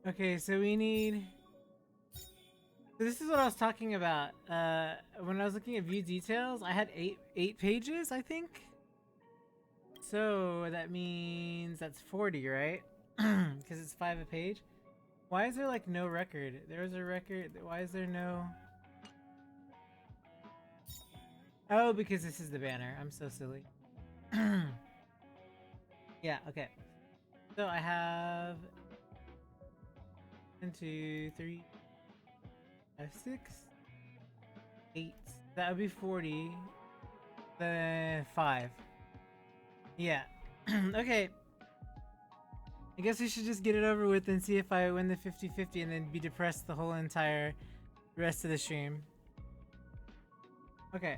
Okay, so we need... So this is what I was talking about. When I was looking at view details, I had eight pages, I think. So that means that's 40, right? Because it's 5 a page. Why is there like no record? There's a record. Why is there no... Oh, because this is the banner. I'm so silly. Yeah, okay. So I have 1, 2, 3, 5, 6, 8. That would be 40. Then 5. Yeah. Okay. I guess we should just get it over with and see if I win the 50-50 and then be depressed the whole entire rest of the stream. Okay.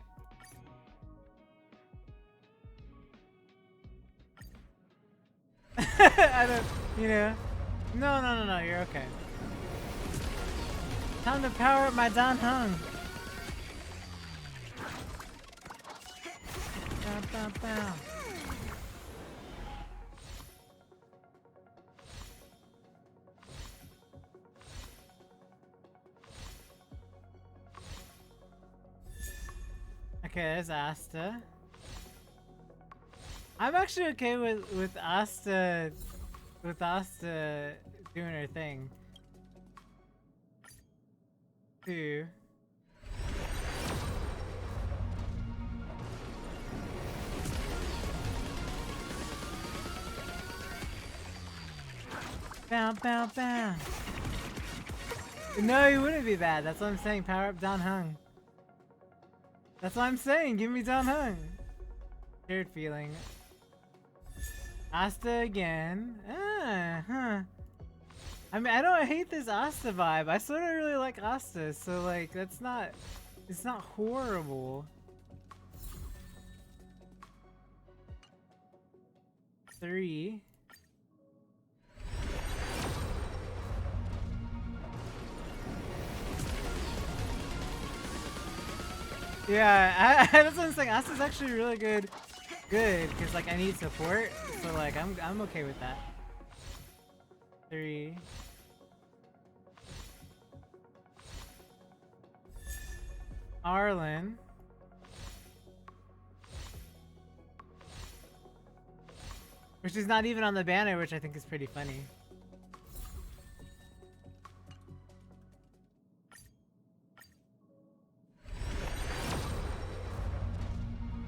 I don't, you know. No, you're okay. Time to power up my Dan Hung. Bow, bow, bow. Okay, there's Asta. I'm actually okay with Asta doing her thing. 2. Bow, bow, bow. No, he wouldn't be bad. That's what I'm saying. Power up Dan Hung. That's what I'm saying. Give me Dan Hung. Shared feeling. Asta again. Huh. I mean, I don't hate this Asta vibe. I sort of really like Asta, so like, it's not horrible. 3. Yeah, that's what I'm saying. Asta's actually really good, because like I need support, so like I'm okay with that. 3. Arlen. Which is not even on the banner, which I think is pretty funny.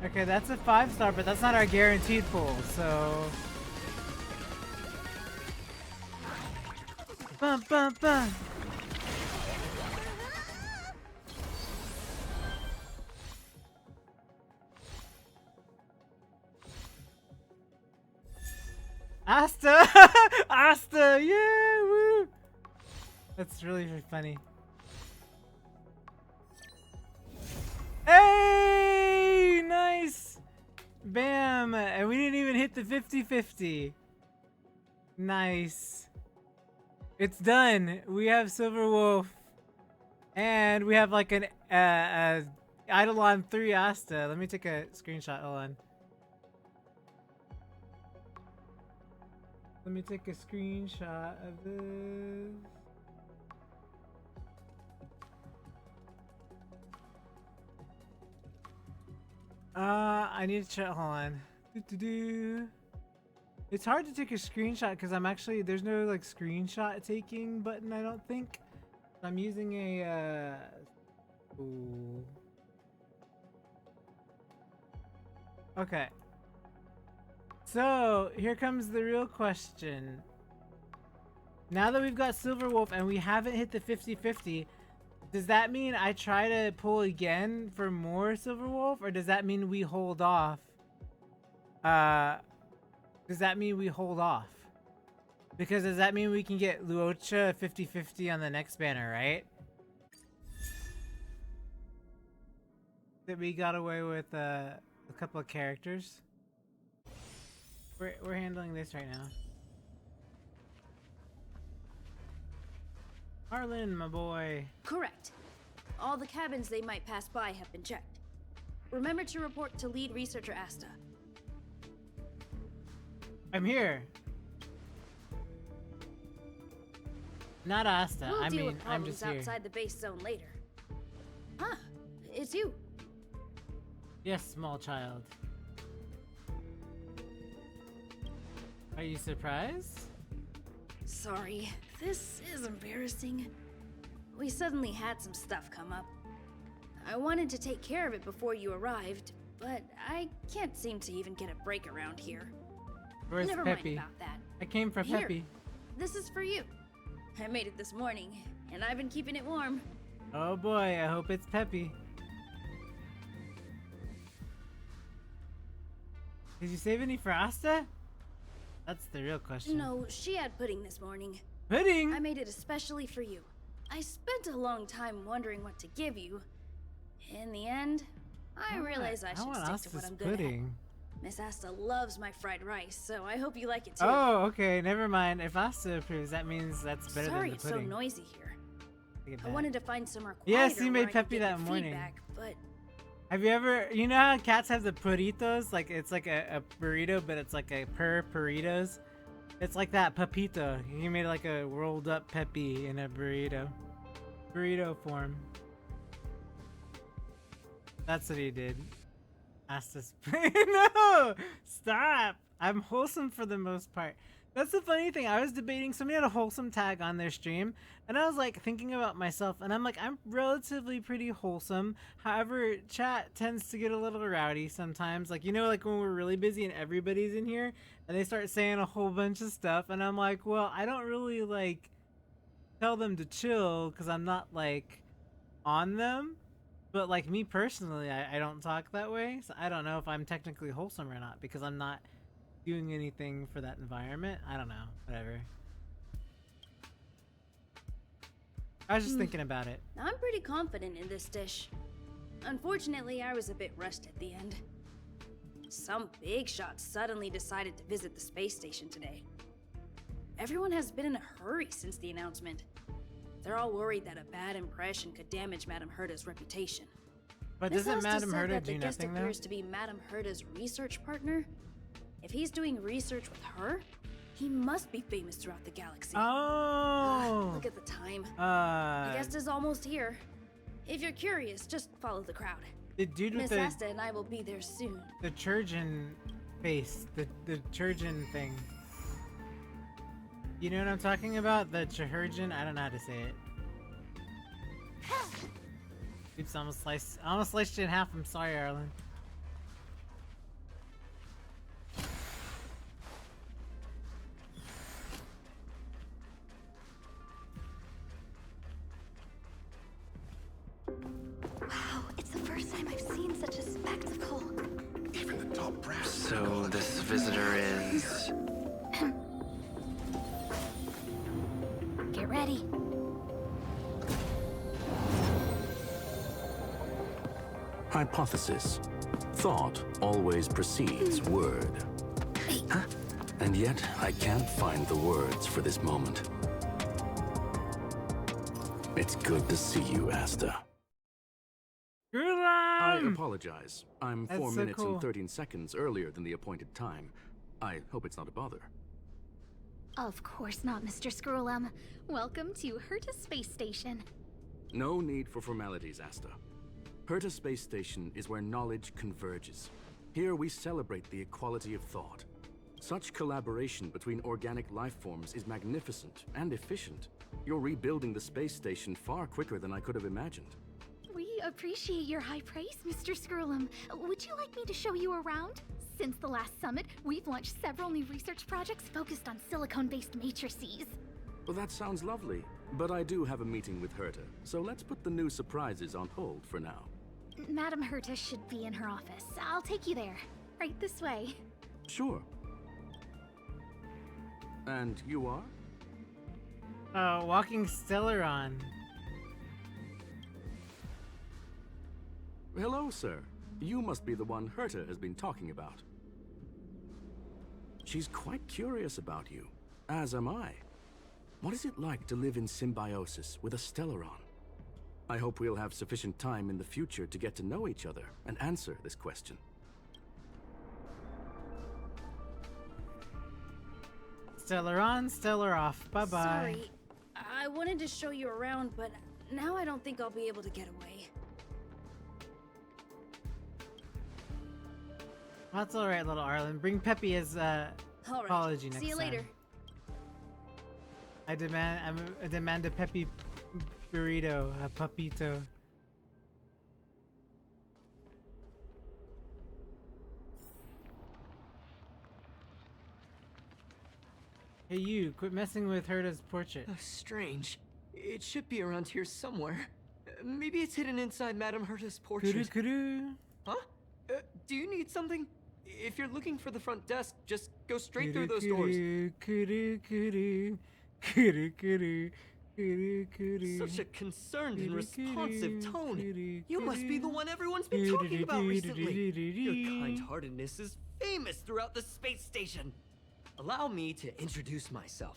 Okay, that's a 5-star, but that's not our guaranteed pull, so... Bum, bum, bum. Asta! Asta! Yeah! Woo! That's really funny. Hey! Nice! Bam! And we didn't even hit the 50-50. Nice. It's done. We have Silver Wolf. And we have like an Eidolon 3 Asta. Let me take a screenshot. Hold on. Let me take a screenshot of this. I need to check. Hold on. It's hard to take a screenshot because I'm actually, there's no like screenshot taking button, I don't think. I'm using a ooh. Okay. So here comes the real question. Now that we've got Silver Wolf and we haven't hit the 50-50, does that mean I try to pull again for more Silver Wolf, or does that mean we hold off? Does that mean we hold off? Because does that mean we can get Luocha 50-50 on the next banner, right? That we got away with a couple of characters. We're handling this right now. Arlen, my boy. Correct. All the cabins they might pass by have been checked. Remember to report to lead researcher Asta. I'm here. Not Asta. We'll I deal mean, with I'm problems just here. outside the base zone later. Huh? It's you. Yes, small child. Are you surprised? Sorry, this is embarrassing. We suddenly had some stuff come up. I wanted to take care of it before you arrived, but I can't seem to even get a break around here. Where's Never Peppy? mind about that. I came for Here. Peppy. This is for you. I made it this morning, and I've been keeping it warm. Oh boy, I hope it's Peppy. Did you save any for Asta? That's the real question. No, she had pudding this morning. Pudding? I made it especially for you. I spent a long time wondering what to give you. In the end, I realized I should want stick to Asta's what I'm good pudding. at. Miss Asta loves my fried rice, so I hope you like it too. Oh, okay, never mind. If Asta approves, that means that's better Sorry than the it's so pudding. noisy here. Take it I back. wanted to find somewhere quieter Yes, you where made I could Peppy get that your morning. feedback, but Have you ever, you know how cats have the burritos? Like, it's like a burrito, but it's like a burritos. It's like that, Pepito. He made like a rolled up Peppy in a burrito. Burrito form. That's what he did. Asked us. No! Stop! I'm wholesome for the most part. That's the funny thing. I was debating, somebody had a wholesome tag on their stream, and I was like thinking about myself, and I'm like, I'm relatively pretty wholesome. However, chat tends to get a little rowdy sometimes. Like, you know, like when we're really busy and everybody's in here, and they start saying a whole bunch of stuff, and I'm like, well, I don't really like tell them to chill because I'm not like on them. But like me personally, I don't talk that way, so I don't know if I'm technically wholesome or not because I'm not doing anything for that environment. I don't know, whatever. I was just thinking about it. I'm pretty confident in this dish. Unfortunately, I was a bit rushed at the end. Some big shot suddenly decided to visit the space station today. Everyone has been in a hurry since the announcement. They're all worried that a bad impression could damage Madame Herta's reputation. But Miss doesn't Asta Madame said Herta that do the guest nothing though? appears to be Madame Herta's research partner. If he's doing research with her, he must be famous throughout the galaxy. Oh! Look at the time. The The guest is almost here. If you're curious, just follow the crowd. dude with Miss the Asta and I will be there soon. Churchin face, the Churchin thing. You know what I'm talking about? The Churchin? I don't know how to say it. Oops, almost sliced you in half. I'm sorry, Arlen. Wow, it's the first time I've seen such a spectacle. Even the top brass. So this visitor is... Get ready. Hypothesis. Thought always precedes word. Huh? And yet, I can't find the words for this moment. It's good to see you, Asta. I apologize. I'm That's 4 so minutes cool. and 13 seconds earlier than the appointed time. I hope it's not a bother. Of course not, Mr. Scrollum. Welcome to Herta Space Station. No need for formalities, Asta. Herta Space Station is where knowledge converges. Here we celebrate the equality of thought. Such collaboration between organic life forms is magnificent and efficient. You're rebuilding the space station far quicker than I could have imagined. We appreciate your high praise, Mr. Scrollum. Would you like me to show you around? Since the last summit, we've launched several new research projects focused on silicone-based matrices. Well, that sounds lovely, but I do have a meeting with Herta, so let's put the new surprises on hold for now. Madame Herta should be in her office. I'll take you there. Right this way. Sure. And you are? Walking Stellaron. Hello, sir. You must be the one Herta has been talking about. She's quite curious about you, as am I. What is it like to live in symbiosis with a Stellaron? I hope we'll have sufficient time in the future to get to know each other and answer this question. Stellar on, stellar off. Bye-bye. Sorry, I I wanted to show you around, but now I don't think I'll be able to get away. That's alright, little Arlen. Bring Peppy as All right. apology next See you time. later. I demand a Peppy burrito, a papito. Hey you, quit messing with Herta's portrait. Strange. It should be around here somewhere. Maybe it's hidden inside Madame Herta's portrait. Kuru. Huh? Do you need something? If you're looking for the front desk, just go straight through those doors. Such a concerned and responsive tone. You must be the one everyone's been talking about recently. Your kind-heartedness is famous throughout the space station. Allow me to introduce myself.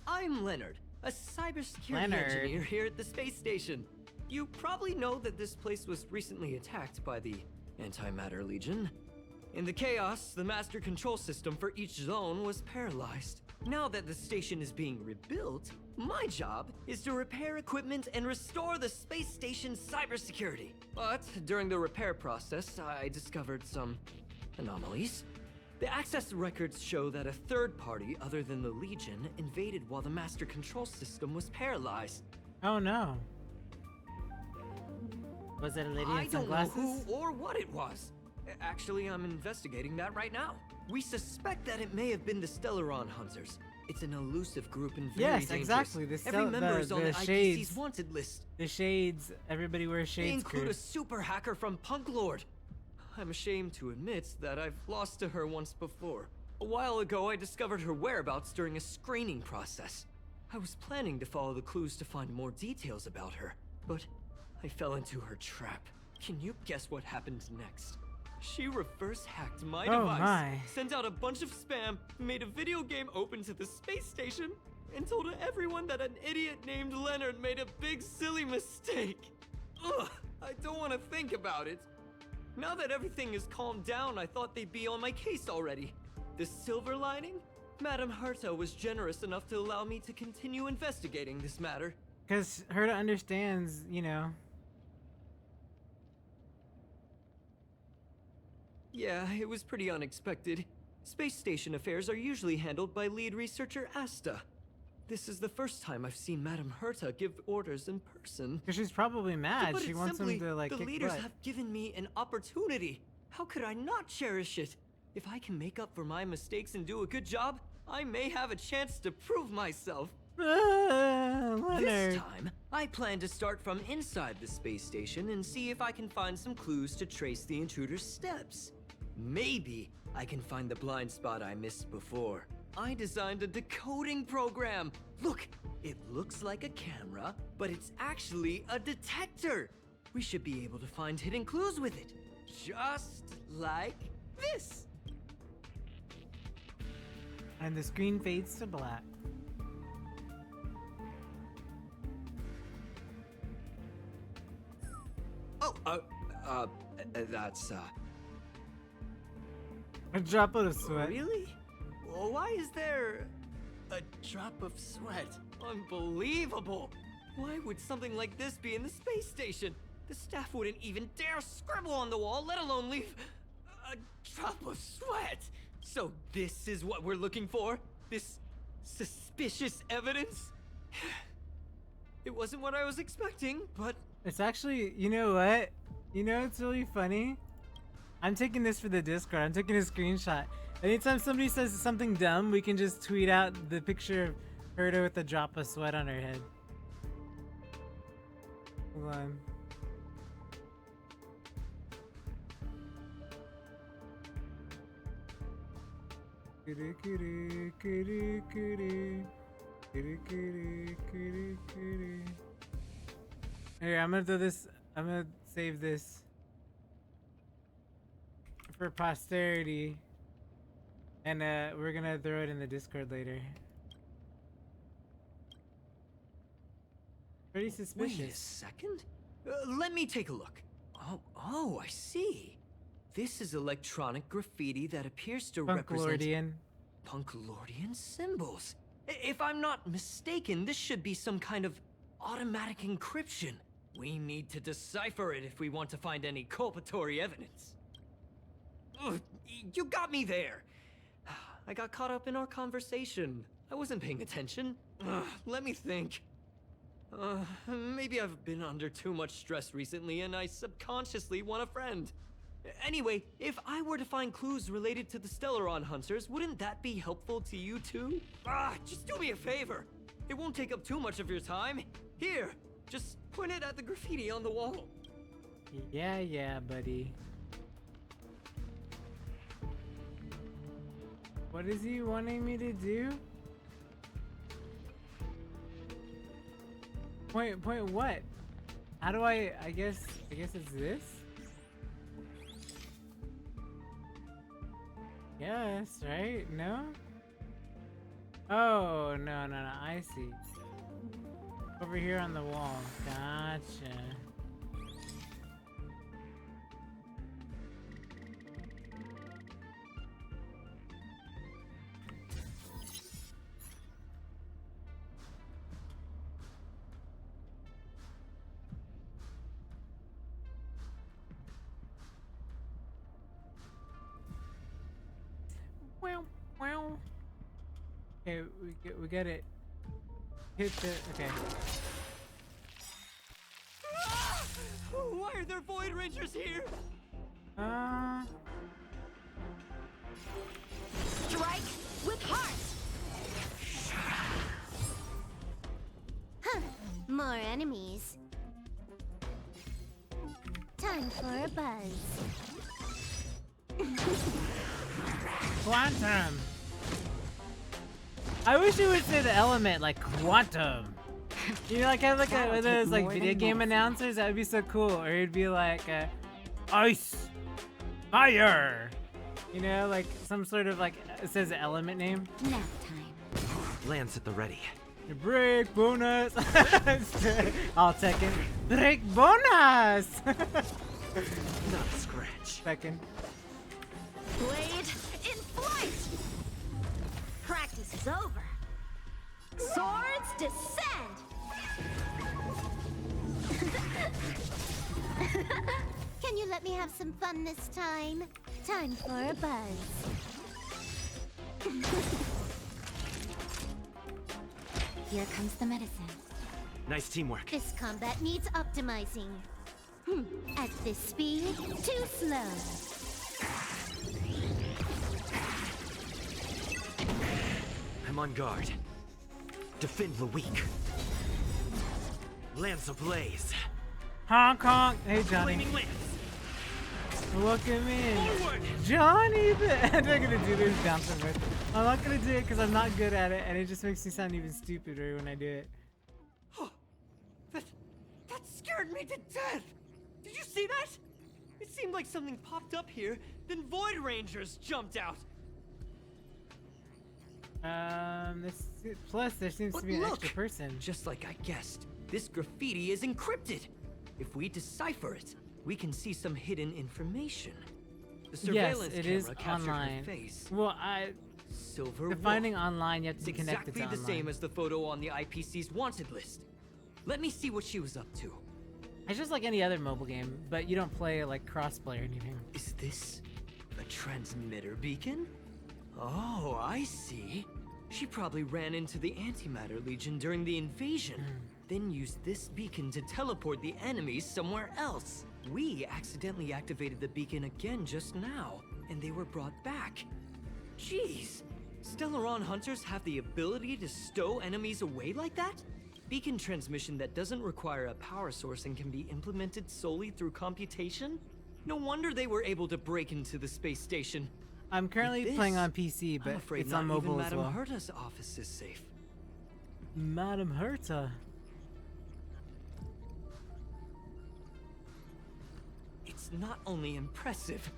I'm Leonard, a cybersecurity engineer here at the space station. You probably know that this place was recently attacked by the Antimatter Legion. In the chaos, the master control system for each zone was paralyzed. Now that the station is being rebuilt, my job is to repair equipment and restore the space station's cybersecurity. But during the repair process, I discovered some anomalies. The access records show that a third party other than the Legion invaded while the master control system was paralyzed. Oh no. Was it a lady in sunglasses? I don't know who or what it was. Actually, I'm investigating that right now. We suspect that it may have been the Stellaron Hunters. It's an elusive group and very dangerous. Exactly. Every member is on the Shades. ITC's wanted list. The Shades. Everybody wears Shades. They include crew. a super hacker from Punk Lord. I'm ashamed to admit that I've lost to her once before. A while ago, I discovered her whereabouts during a screening process. I was planning to follow the clues to find more details about her, but I fell into her trap. Can you guess what happened next? She reverse hacked my device, sent out a bunch of spam, made a video game open to the space station, and told everyone that an idiot named Leonard made a big silly mistake. Ugh, I don't want to think about it. Now that everything is calmed down, I thought they'd be on my case already. The silver lining? Madame Herta was generous enough to allow me to continue investigating this matter. Because Herta understands, you know. Yeah, it was pretty unexpected. Space station affairs are usually handled by lead researcher Asta. This is the first time I've seen Madame Herta give orders in person. Because she's probably mad. She wants him to, like, the kick leaders butt. have given me an opportunity. How could I not cherish it? If I can make up for my mistakes and do a good job, I may have a chance to prove myself. This time, I plan to start from inside the space station and see if I can find some clues to trace the intruder's steps. Maybe I can find the blind spot I missed before. I designed a decoding program. Look, it looks like a camera, but it's actually a detector. We should be able to find hidden clues with it. Just like this. And the screen fades to black. Oh, that's, A drop of sweat. Really? Well, why is there a drop of sweat? Unbelievable! Why would something like this be in the space station? The staff wouldn't even dare scribble on the wall, let alone leave a drop of sweat! So this is what we're looking for? This suspicious evidence? It wasn't what I was expecting, but... It's actually, you know what? You know what's really funny? I'm taking this for the Discord. I'm taking a screenshot. Anytime somebody says something dumb, we can just tweet out the picture of Herta with a drop of sweat on her head. Hold on. Here, I'm gonna do this. I'm gonna save this for posterity, and we're gonna throw it in the Discord later. Pretty suspicious. Wait a second. Let me take a look. Oh, I see. This is electronic graffiti that appears to represent Punklordian. Punklordian symbols. If I'm not mistaken, this should be some kind of automatic encryption. We need to decipher it if we want to find any culpatory evidence. Ugh, you got me there. I got caught up in our conversation. I wasn't paying attention. Let me think. Maybe I've been under too much stress recently and I subconsciously want a friend. Anyway, if I were to find clues related to the Stellaron Hunters, wouldn't that be helpful to you too? Just do me a favor. It won't take up too much of your time. Here, just point it at the graffiti on the wall. Yeah, buddy. What is he wanting me to do? Point what? How do I guess it's this? Yes, right? No? Oh, no, I see. Over here on the wall. Gotcha. Wow. Okay, we got it. Hit the okay. Why are there Void Rangers here? Strike with heart! Huh, more enemies. Time for a buzz. Quantum. I wish it would say the element like quantum. You know, like have like one of those like video game announcers. That would be so cool. Or it'd be like ice, fire. You know, like some sort of like it says the element name. Nap time. Lance at the ready. Break bonus. I'll take it. Break bonus. Not a scratch. Second. Blade in flight! Practice is over. Swords descend! Can you let me have some fun this time? Time for a buzz. Here comes the medicine. Nice teamwork. This combat needs optimizing. At this speed, too slow. I'm on guard. Defend the weak. Lance ablaze. Hong Kong. Hey Johnny. Flaming lance. Welcome in. Forward. Johnny, I'm not gonna do this bouncing with. I'm not gonna do it because I'm not good at it, and it just makes me sound even stupider when I do it. That scared me to death! Did you see that? It seemed like something popped up here, then Void Rangers jumped out. Plus there seems But to be an look, extra person. Just like I guessed, this graffiti is encrypted. If we decipher it, we can see some hidden information. The surveillance Yes, it camera is captured online. her face. Well, Silver defining wolf. online, you have to be It's connected exactly to the online. same as the photo on the IPC's wanted list. Let me see what she was up to. It's just like any other mobile game, but you don't play like crossplay or anything. Is this a transmitter beacon? Oh, I see. She probably ran into the Antimatter Legion during the invasion, then used this beacon to teleport the enemies somewhere else. We accidentally activated the beacon again just now, and they were brought back. Jeez, Stellaron Hunters have the ability to stow enemies away like that? Beacon transmission that doesn't require a power source and can be implemented solely through computation? No wonder they were able to break into the space station. I'm currently With playing this, on PC, I'm but afraid it's not on mobile even as Madame well. Herta's office is safe. Madame Herta. It's not only impressive,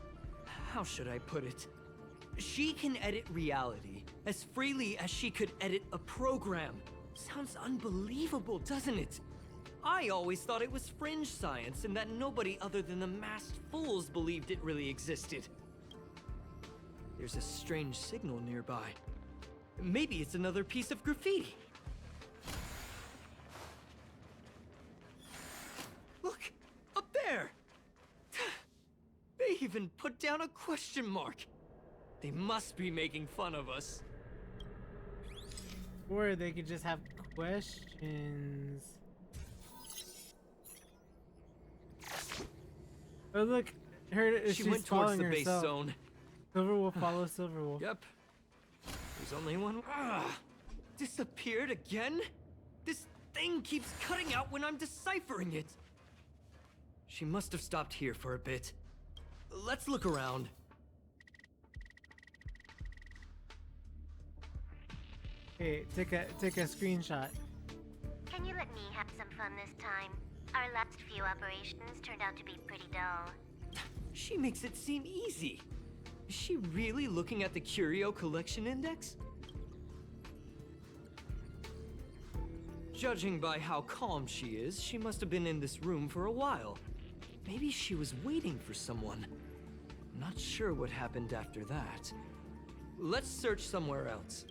how should I put it? She can edit reality as freely as she could edit a program. Sounds unbelievable, doesn't it? I always thought it was fringe science and that nobody other than the masked fools believed it really existed. There's a strange signal nearby. Maybe it's another piece of graffiti. Look, up there! They even put down a question mark. They must be making fun of us. Or they could just have questions. Oh look, She she's went towards following the base herself. zone. Silverwolf follows Silverwolf. Yep. There's only one. Disappeared again? This thing keeps cutting out when I'm deciphering it. She must have stopped here for a bit. Let's look around. Hey, take a screenshot. Can you let me have some fun this time? Our last few operations turned out to be pretty dull. She makes it seem easy. Is she really looking at the Curio Collection Index? Judging by how calm she is, she must have been in this room for a while. Maybe she was waiting for someone. I'm not sure what happened after that. Let's search somewhere else.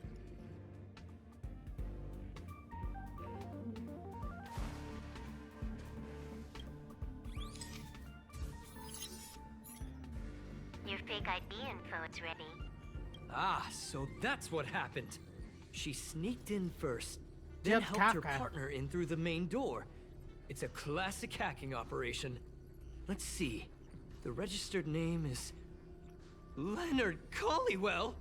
Your fake ID info is ready. Ah, so that's what happened. She sneaked in first, Yep, then helped her Kafka. partner in through the main door. It's a classic hacking operation. Let's see. The registered name is Leonard Collywell.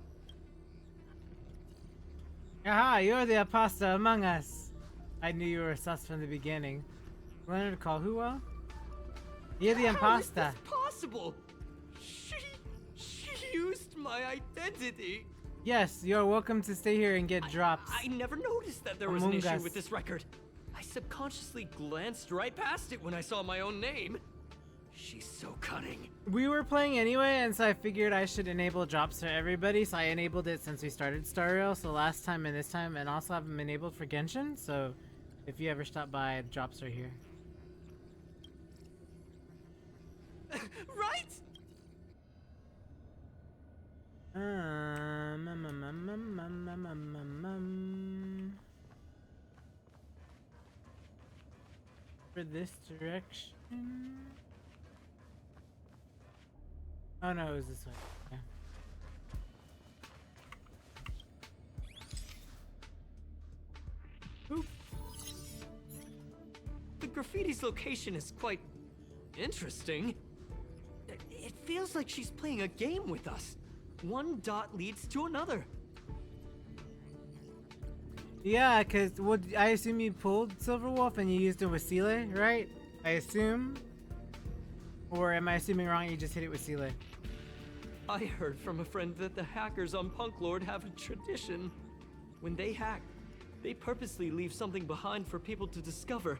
Aha, you're the imposter among us. I knew you were sus from the beginning. Leonard Colhuel? You're the How is imposter. this possible? She used my identity. Yes, you're welcome to stay here and get drops. I never noticed that there was an Among issue Us. with this record. I subconsciously glanced right past it when I saw my own name. She's so cunning. We were playing anyway, and so I figured I should enable drops for everybody, so I enabled it since we started Star Rail, so last time and this time, and also have them enabled for Genshin, so if you ever stop by, drops are here. Right? For this direction. Oh no, it was this way. Yeah. Oop. The graffiti's location is quite interesting. It feels like she's playing a game with us. One dot leads to another. Yeah, cause I assume you pulled Silverwolf and you used a Wasile, right? I assume. Or am I assuming wrong? You just hit it with Wasile. I heard from a friend that the hackers on Punk Lord have a tradition. When they hack, they purposely leave something behind for people to discover.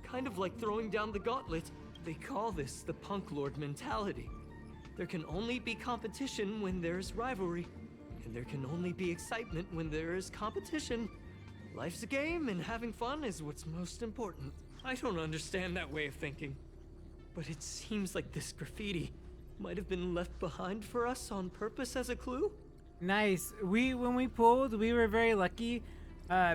Kind of like throwing down the gauntlet. They call this the Punk Lord mentality. There can only be competition when there's rivalry. And there can only be excitement when there is competition. Life's a game, and having fun is what's most important. I don't understand that way of thinking. But it seems like this graffiti might have been left behind for us on purpose as a clue? Nice. When we pulled, we were very lucky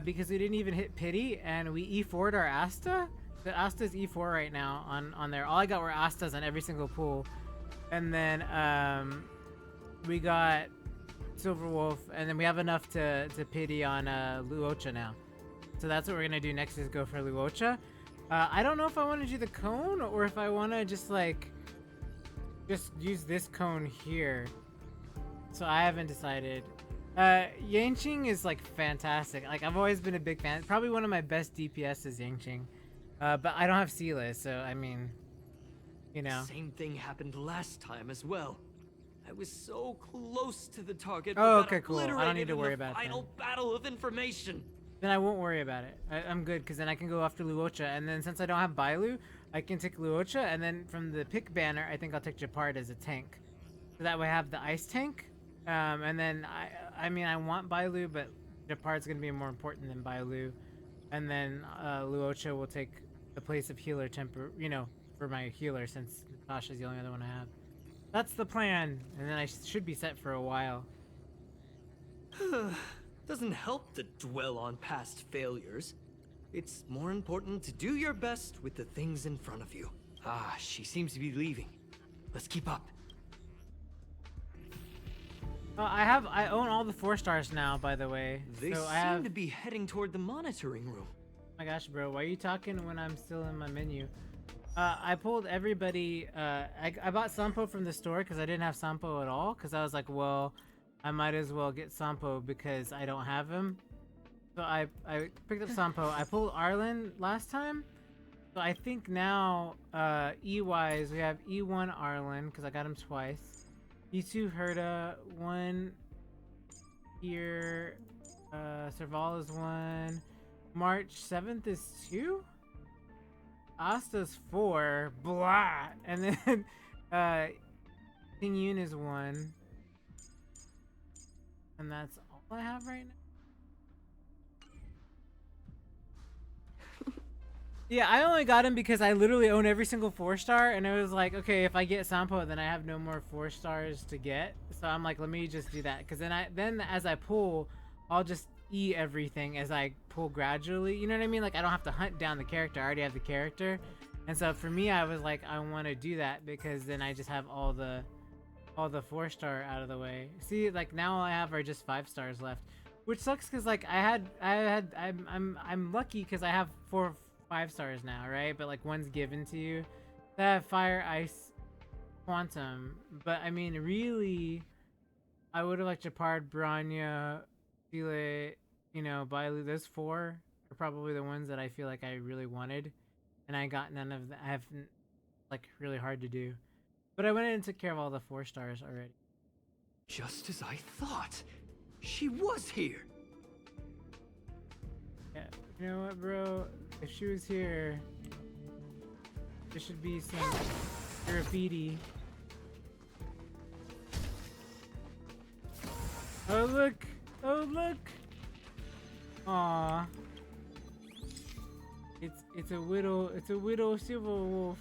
because we didn't even hit pity, and we E4'd our Asta. The Asta's E4 right now on there. All I got were Astas on every single pull. And then we got Silverwolf, and then we have enough to pity on Luocha now. So that's what we're gonna do next, is go for Luocha. I don't know if I want to do the cone or if I want to just use this cone here. So I haven't decided. Yangqing is like fantastic. Like, I've always been a big fan. Probably one of my best DPS is Yangqing. But I don't have Sela, so I mean, you know. Same thing happened last time as well. I was so close to the target. Oh, but got okay, cool. I don't need obliterated to in worry the about it final battle of information. Then I won't worry about it. I'm good, because then I can go after Luocha, and then since I don't have Bailu, I can take Luocha, and then from the pick banner, I think I'll take Japard as a tank. So that way I have the ice tank, and then I mean, I want Bailu, but Japard's going to be more important than Bailu. And then Luocha will take the place of healer for my healer, since Natasha's the only other one I have. That's the plan, and then I should be set for a while. Doesn't help to dwell on past failures. It's more important to do your best with the things in front of you. Ah, she seems to be leaving. Let's keep up. I own all the 4 stars now, by the way. They so seem I have. to be heading toward the monitoring room. Oh my gosh, bro, why are you talking when I'm still in my menu? I pulled everybody. I bought Sampo from the store because I didn't have Sampo at all. Because I was like, well, I might as well get Sampo because I don't have him. So I picked up Sampo. I pulled Arlen last time. So I think now, E-wise, we have E1 Arlen because I got him twice. E2 Herta, 1 here. Serval is 1. March 7th is 2. Asta's 4. Blah. And then, King Yun is 1. And that's all I have right now. Yeah, I only got him because I literally own every single 4-star, and it was like, okay, if I get Sampo, then I have no more 4 stars to get. So I'm like, let me just do that, because then as I pull, I'll just E everything as I pull gradually. You know what I mean? Like I don't have to hunt down the character. I already have the character, and so for me, I was like, I want to do that because then I just have all the 4-star out of the way. See, like now all I have are just 5 stars left, which sucks because like I'm lucky because I have 4 5 stars now, right? But like one's given to you. That Fire, Ice, Quantum. But I mean, really, I would have liked Japard, Branya, Chile, you know, Bailu. Those 4 are probably the ones that I feel like I really wanted, and I got none of them. I have like really hard to do, but I went in and took care of all the 4 stars already. Just as I thought. She was here. Yeah, you know what, bro? If she was here, there should be some graffiti. Oh look! Oh look! Aww. It's a widow silver wolf.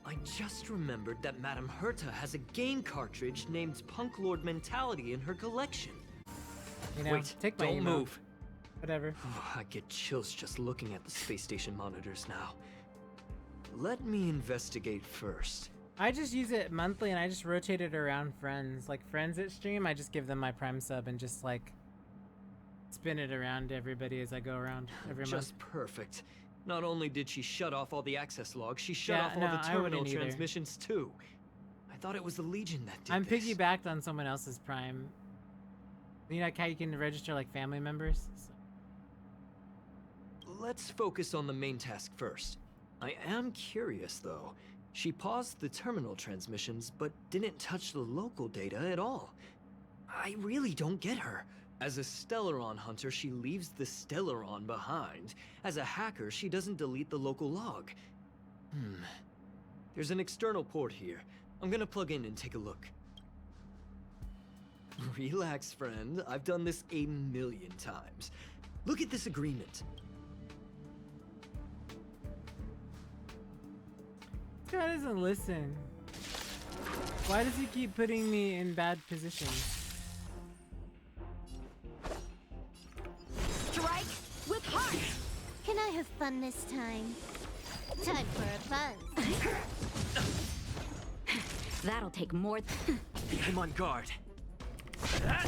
I just remembered that Madame Herta has a game cartridge named Punk Lord Mentality in her collection. You know, Wait, take my don't emote. move. Whatever. I get chills just looking at the space station monitors now. Let me investigate first. I just use it monthly and I just rotate it around friends. Like friends that stream, I just give them my Prime sub and just like spin it around to everybody as I go around every month. Just perfect. Not only did she shut off all the access logs, she shut Yeah, off all no, the I terminal wouldn't either. transmissions too. I thought it was the Legion that did I'm this. piggybacked on someone else's Prime. You know like how you can register like family members? So. Let's focus on the main task first. I am curious though. She paused the terminal transmissions, but didn't touch the local data at all. I really don't get her. As a Stellaron hunter, she leaves the Stellaron behind. As a hacker, she doesn't delete the local log. There's an external port here. I'm gonna plug in and take a look. Relax, friend. I've done this 1,000,000 times. Look at this agreement. This guy doesn't listen. Why does he keep putting me in bad positions? Strike with heart! Can I have fun this time? Time for a buzz. That'll take more. I'm on guard. Not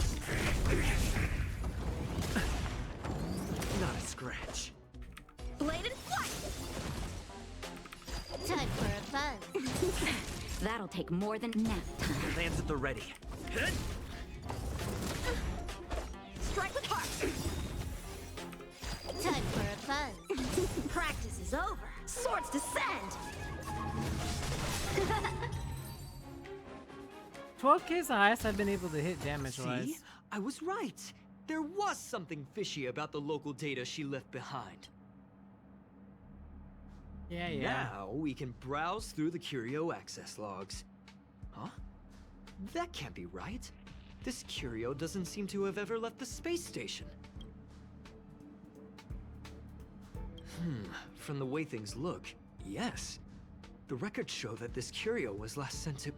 a scratch. Bladed flight! Time for a buzz. That'll take more than nap time. Lands at the ready. Strike with heart! Time for a buzz. Practice is over. Swords descend! 12k is the highest I've been able to hit damage-wise. See? I was right. There was something fishy about the local data she left behind. Yeah. Now we can browse through the Curio access logs. Huh? That can't be right. This Curio doesn't seem to have ever left the space station. From the way things look, yes. The records show that this curio was last sent to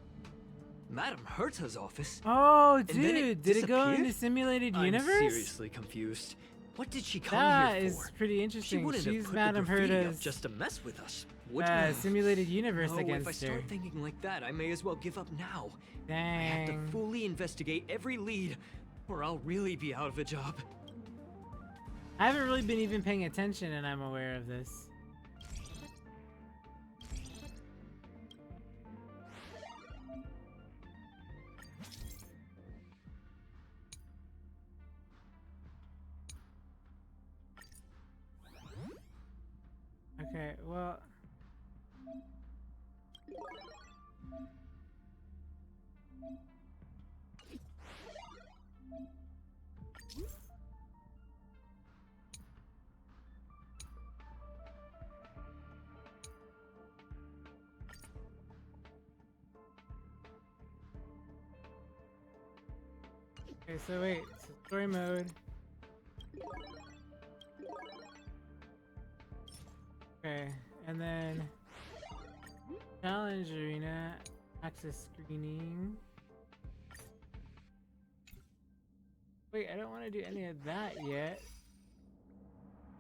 Madame Herta's office. Oh, And then dude, did it go disappeared? into simulated I'm universe? seriously confused. What did she come That here is for? pretty She interesting. wouldn't She's have put Madame the graffiti up Herta's just to mess with us, would you? simulated universe No, if I against her. start thinking like that, I may as well give up now. I have to Dang. fully investigate every lead, or I'll really be out of a job. I haven't really been even paying attention, and I'm aware of this. Okay, well. Okay, so wait, so story mode. Okay, and then challenge arena, access screening. Wait, I don't want to do any of that yet.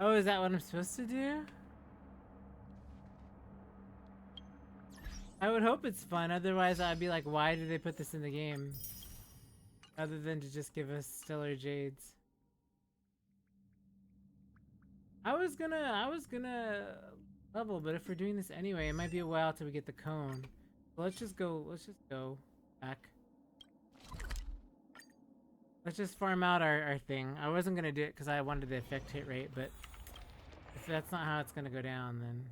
Oh, is that what I'm supposed to do? I would hope it's fun, otherwise I'd be like, why did they put this in the game? Other than to just give us stellar jades. I was gonna level, but if we're doing this anyway, it might be a while till we get the cone. So let's just go back. Let's just farm out our thing. I wasn't gonna do it because I wanted the effect hit rate, but if that's not how it's gonna go down, then...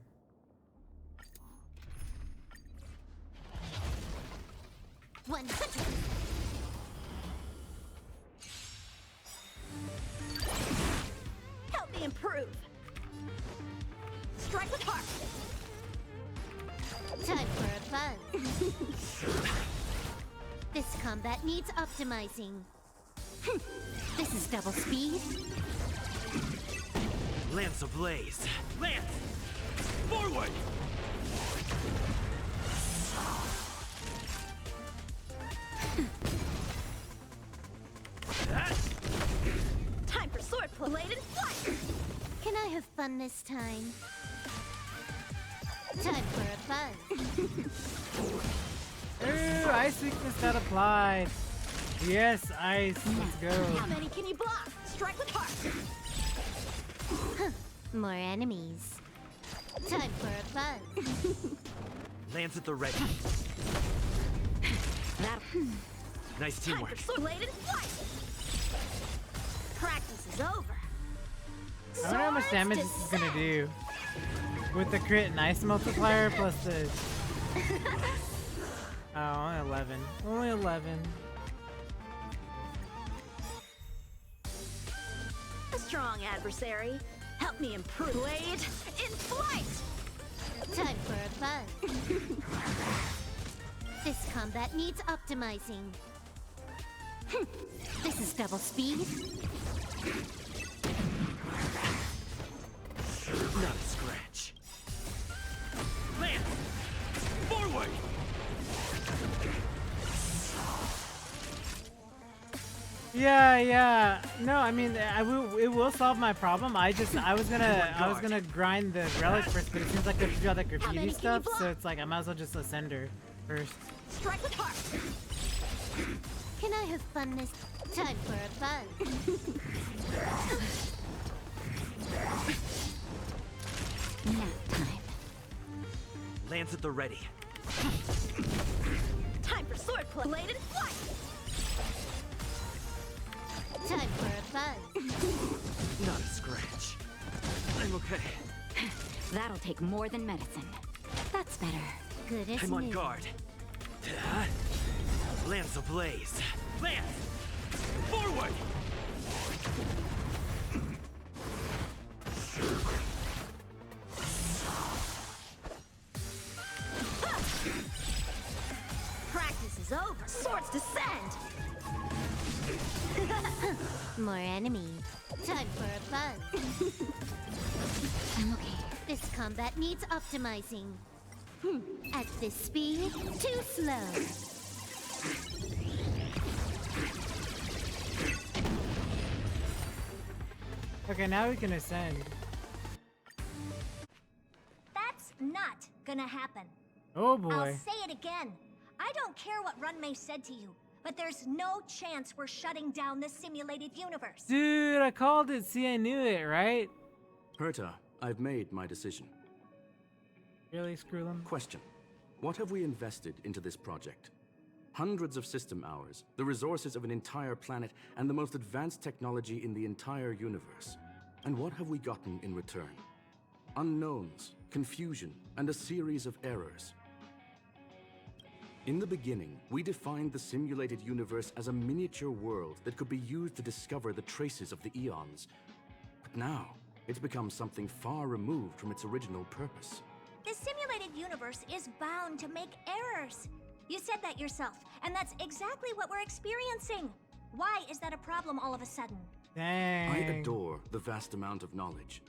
Help me improve. Strike with heart. Time for a buzz. This combat needs optimizing. This is double speed. Lance ablaze. Lance! Forward! Time for sword bladed flight. Can I have fun this time? Time for a buzz. Ooh, ice weakness got applied. Yes, ice. Let's go. How many can you block? Strike with heart. More enemies. Time for a buzz. Lance at the ready. That Nice time teamwork. for sword bladed flight. Practice is over. I wonder how much Swords damage to this is gonna set. do. With the crit and ice multiplier plus the... Oh, only 11. Only 11. A strong adversary. Help me improve. Blade in flight. Time for a buzz. This combat needs optimizing. This is double speed. Not a scratch. Lance! Forward! Yeah. No, I mean, it will solve my problem. I was gonna grind the relic first, but it seems like I have to do all that graffiti many can you stuff, so block? it's like I might as well just ascend her first. Strike with heart. Can I have fun this time for a buzz? Nap time. Lance at the ready. Time for sword bladed flight. Time for a buzz. Not a scratch. I'm okay. That'll take more than medicine. That's better. Good as I'm on new. guard. Lance ablaze. Lance! Forward! Practice is over. Swords descend. More enemies. Time for a buzz. I'm okay. This combat needs optimizing. At this speed, too slow. Okay, now we can ascend. That's not gonna happen. Oh boy. I'll say it again. I don't care what Runmei said to you, but there's no chance we're shutting down the simulated universe. Dude, I called it. See, I knew it, right? Herta, I've made my decision. Really, Screwlum? Question. What have we invested into this project? Hundreds of system hours, the resources of an entire planet, and the most advanced technology in the entire universe. And what have we gotten in return? Unknowns, confusion, and a series of errors. In the beginning, we defined the simulated universe as a miniature world that could be used to discover the traces of the eons. But now, it's become something far removed from its original purpose. The simulated universe is bound to make errors. You said that yourself, and that's exactly what we're experiencing. Why is that a problem all of a sudden? Dang. I adore the vast amount of knowledge,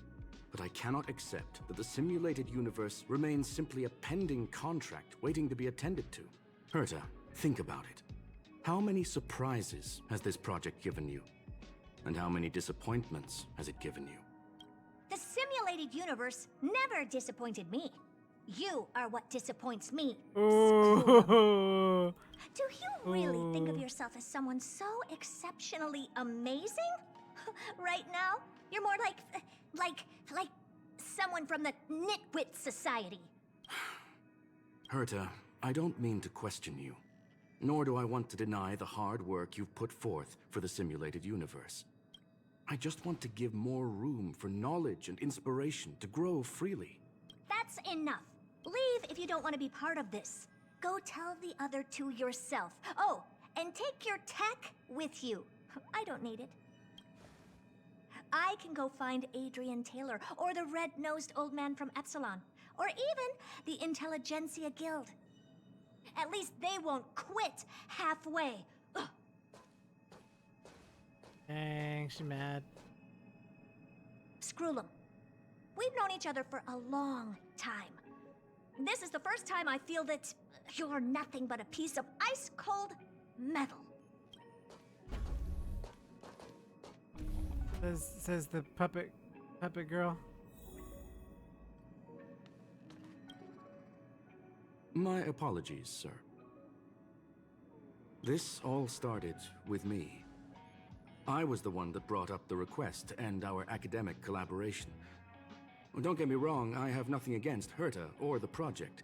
but I cannot accept that the simulated universe remains simply a pending contract waiting to be attended to. Herta, think about it. How many surprises has this project given you? And how many disappointments has it given you? The simulated universe never disappointed me. You are what disappoints me. Ooh. Do you really think of Ooh. yourself as someone so exceptionally amazing? Right now, you're more like someone from the Nitwit Society. Herta, I don't mean to question you, nor do I want to deny the hard work you've put forth for the simulated universe. I just want to give more room for knowledge and inspiration to grow freely. That's enough. Leave if you don't want to be part of this. Go tell the other two yourself. Oh, and take your tech with you. I don't need it. I can go find Adrian Taylor, or the red-nosed old man from Epsilon, or even the Intelligentsia Guild. At least they won't quit halfway. Ugh. Dang, she mad. Screw them. We've known each other for a long time. This is the first time I feel that you're nothing but a piece of ice-cold metal. Says the puppet girl. My apologies, sir. This all started with me. I was the one that brought up the request to end our academic collaboration. Don't get me wrong, I have nothing against Herta or the project.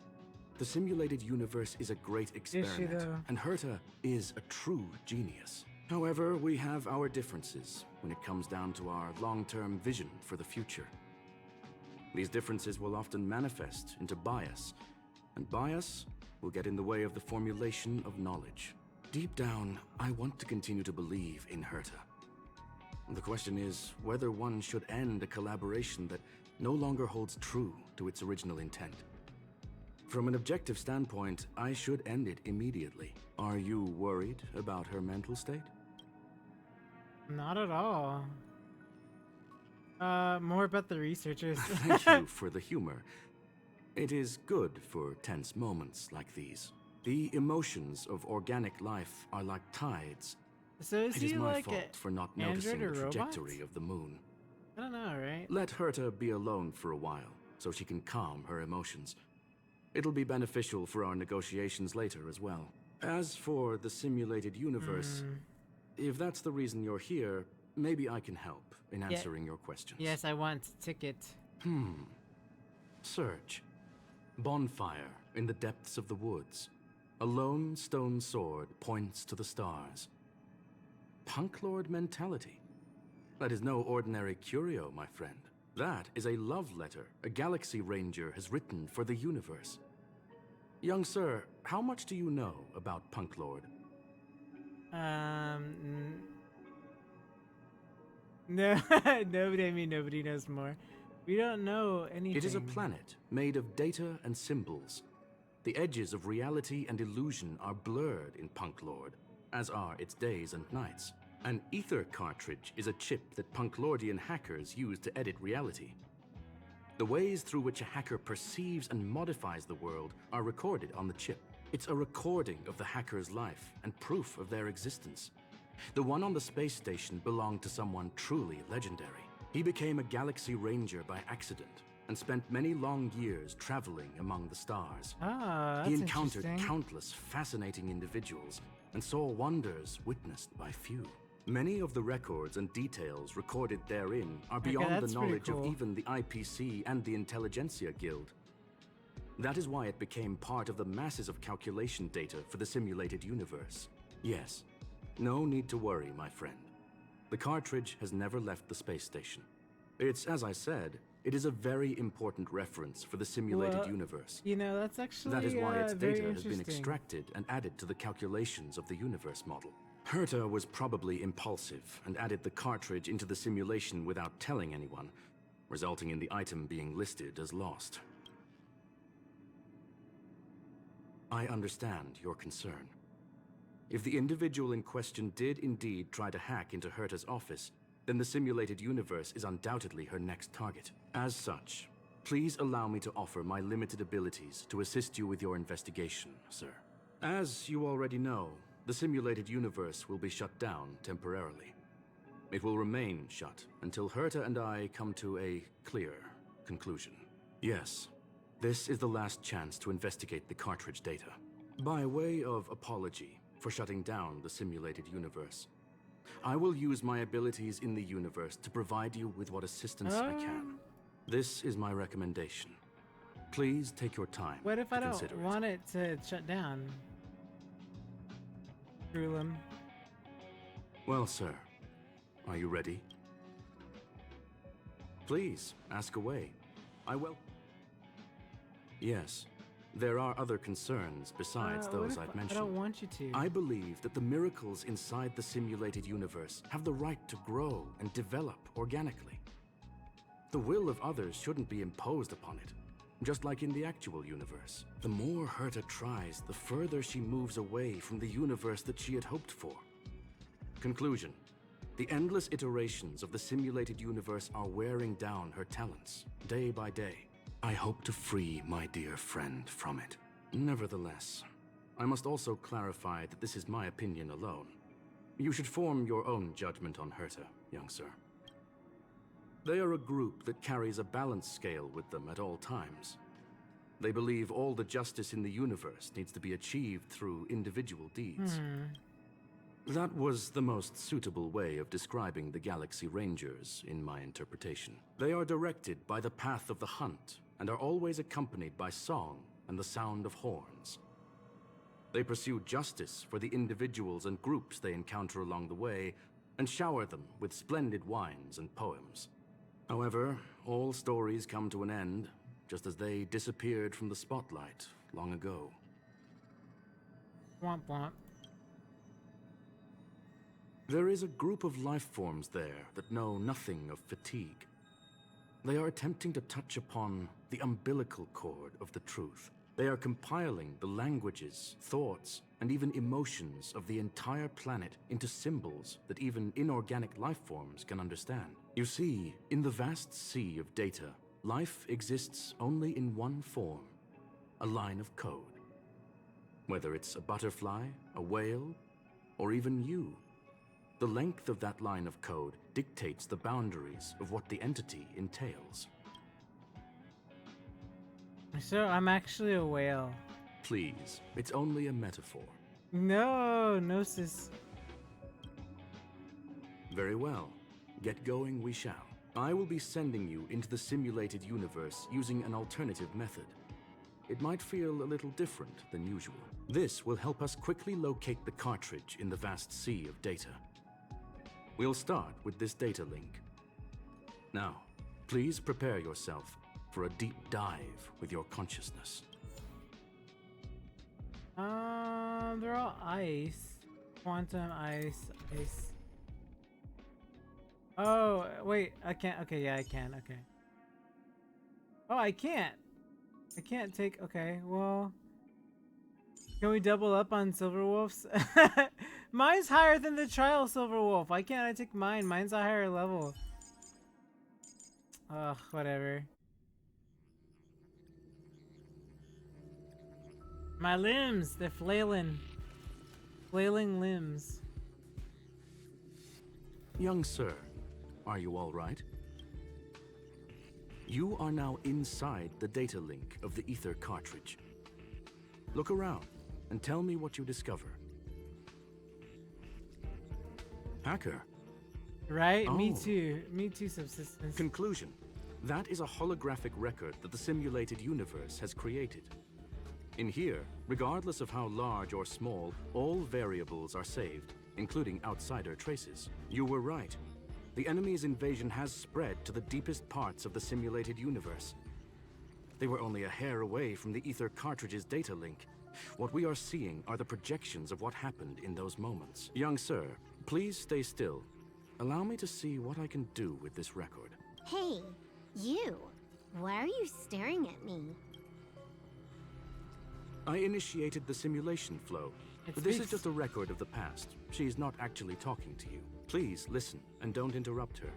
The simulated universe is a great experiment, though? and Herta is a true genius. However, we have our differences when it comes down to our long-term vision for the future. These differences will often manifest into bias, and bias will get in the way of the formulation of knowledge. Deep down, I want to continue to believe in Herta. The question is whether one should end a collaboration that no longer holds true to its original intent. From an objective standpoint, I should end it immediately. Are you worried about her mental state? Not at all. More about the researchers. Thank you for the humor. It is good for tense moments like these. The emotions of organic life are like tides. So is It he is my like fault for not Android noticing or the robot? trajectory of the moon. I don't know, right? Let Herta be alone for a while, so she can calm her emotions. It'll be beneficial for our negotiations later as well. As for the simulated universe, if that's the reason you're here, maybe I can help in answering your questions. Yes, I want ticket. Search. Bonfire in the depths of the woods. A lone stone sword points to the stars. Punk Lord mentality. That is no ordinary curio, my friend. That is a love letter a Galaxy Ranger has written for the universe. Young sir, how much do you know about Punk Lord? No, nobody knows more. We don't know anything. It is a planet made of data and symbols. The edges of reality and illusion are blurred in Punk Lord, as are its days and nights. An ether cartridge is a chip that Punklordian hackers use to edit reality. The ways through which a hacker perceives and modifies the world are recorded on the chip. It's a recording of the hacker's life and proof of their existence. The one on the space station belonged to someone truly legendary. He became a Galaxy Ranger by accident and spent many long years traveling among the stars. Ah, that's He encountered interesting. countless fascinating individuals and saw wonders witnessed by few. Many of the records and details recorded therein are beyond the that's pretty knowledge cool. of even the IPC and the Intelligentsia Guild. That is why it became part of the masses of calculation data for the simulated universe. Yes, no need to worry, my friend. The cartridge has never left the space station. It's, as I said, it is a very important reference for the simulated Well, universe. You know, that's actually That is why its very data has been interesting. extracted and added to the calculations of the universe model. Herta was probably impulsive and added the cartridge into the simulation without telling anyone, resulting in the item being listed as lost. I understand your concern. If the individual in question did indeed try to hack into Herta's office, then the simulated universe is undoubtedly her next target. As such, please allow me to offer my limited abilities to assist you with your investigation, sir. As you already know, the simulated universe will be shut down temporarily. It will remain shut until Herta and I come to a clear conclusion. Yes, this is the last chance to investigate the cartridge data. By way of apology for shutting down the simulated universe, I will use my abilities in the universe to provide you with what assistance I can. This is my recommendation. Please take your time. What if I don't consider it. want it to shut down? Screwlum. Well, sir, are you ready? Please, ask away. I will. Yes, there are other concerns besides What those if I've I mentioned. don't want you to. I believe that the miracles inside the simulated universe have the right to grow and develop organically. The will of others shouldn't be imposed upon it, just like in the actual universe. The more Herta tries, the further she moves away from the universe that she had hoped for. Conclusion. The endless iterations of the simulated universe are wearing down her talents, day by day. I hope to free my dear friend from it. Nevertheless, I must also clarify that this is my opinion alone. You should form your own judgment on Herta, young sir. They are a group that carries a balance scale with them at all times. They believe all the justice in the universe needs to be achieved through individual deeds. That was the most suitable way of describing the Galaxy Rangers, in my interpretation. They are directed by the path of the hunt, and are always accompanied by song and the sound of horns. They pursue justice for the individuals and groups they encounter along the way, and shower them with splendid wines and poems. However, all stories come to an end, just as they disappeared from the spotlight long ago. Womp womp. There is a group of life forms there that know nothing of fatigue. They are attempting to touch upon the umbilical cord of the truth. They are compiling the languages, thoughts, and even emotions of the entire planet into symbols that even inorganic life forms can understand. You see, in the vast sea of data, life exists only in one form, a line of code. Whether it's a butterfly, a whale, or even you, the length of that line of code dictates the boundaries of what the entity entails. So I'm actually a whale. Please, it's only a metaphor. No, sis. Very well. Get going we shall. I will be sending you into the simulated universe using an alternative method. It might feel a little different than usual. This will help us quickly locate the cartridge in the vast sea of data. We'll start with this data link. Now, please prepare yourself for a deep dive with your consciousness. They're all ice. Quantum ice. Oh, wait, I can't. Okay, yeah, I can. Okay. Oh, I can't. I can't take. Okay, well. Can we double up on Silver Wolf's? Mine's higher than the trial Silver Wolf. Why can't I take mine? Mine's a higher level. Ugh, whatever. My limbs, they're flailing. Flailing limbs. Young sir, are you all right? You are now inside the data link of the ether cartridge. Look around and tell me what you discover. Hacker. Right? Me Oh. too. Me too, subsistence. Conclusion. That is a holographic record that the simulated universe has created. In here, regardless of how large or small, all variables are saved, including outsider traces. You were right. The enemy's invasion has spread to the deepest parts of the simulated universe. They were only a hair away from the ether cartridge's data link. What we are seeing are the projections of what happened in those moments. Young sir, please stay still. Allow me to see what I can do with this record. Hey, you. Why are you staring at me? I initiated the simulation flow. It's This is fixed. just a record of the past. She's not actually talking to you. Please listen and don't interrupt her.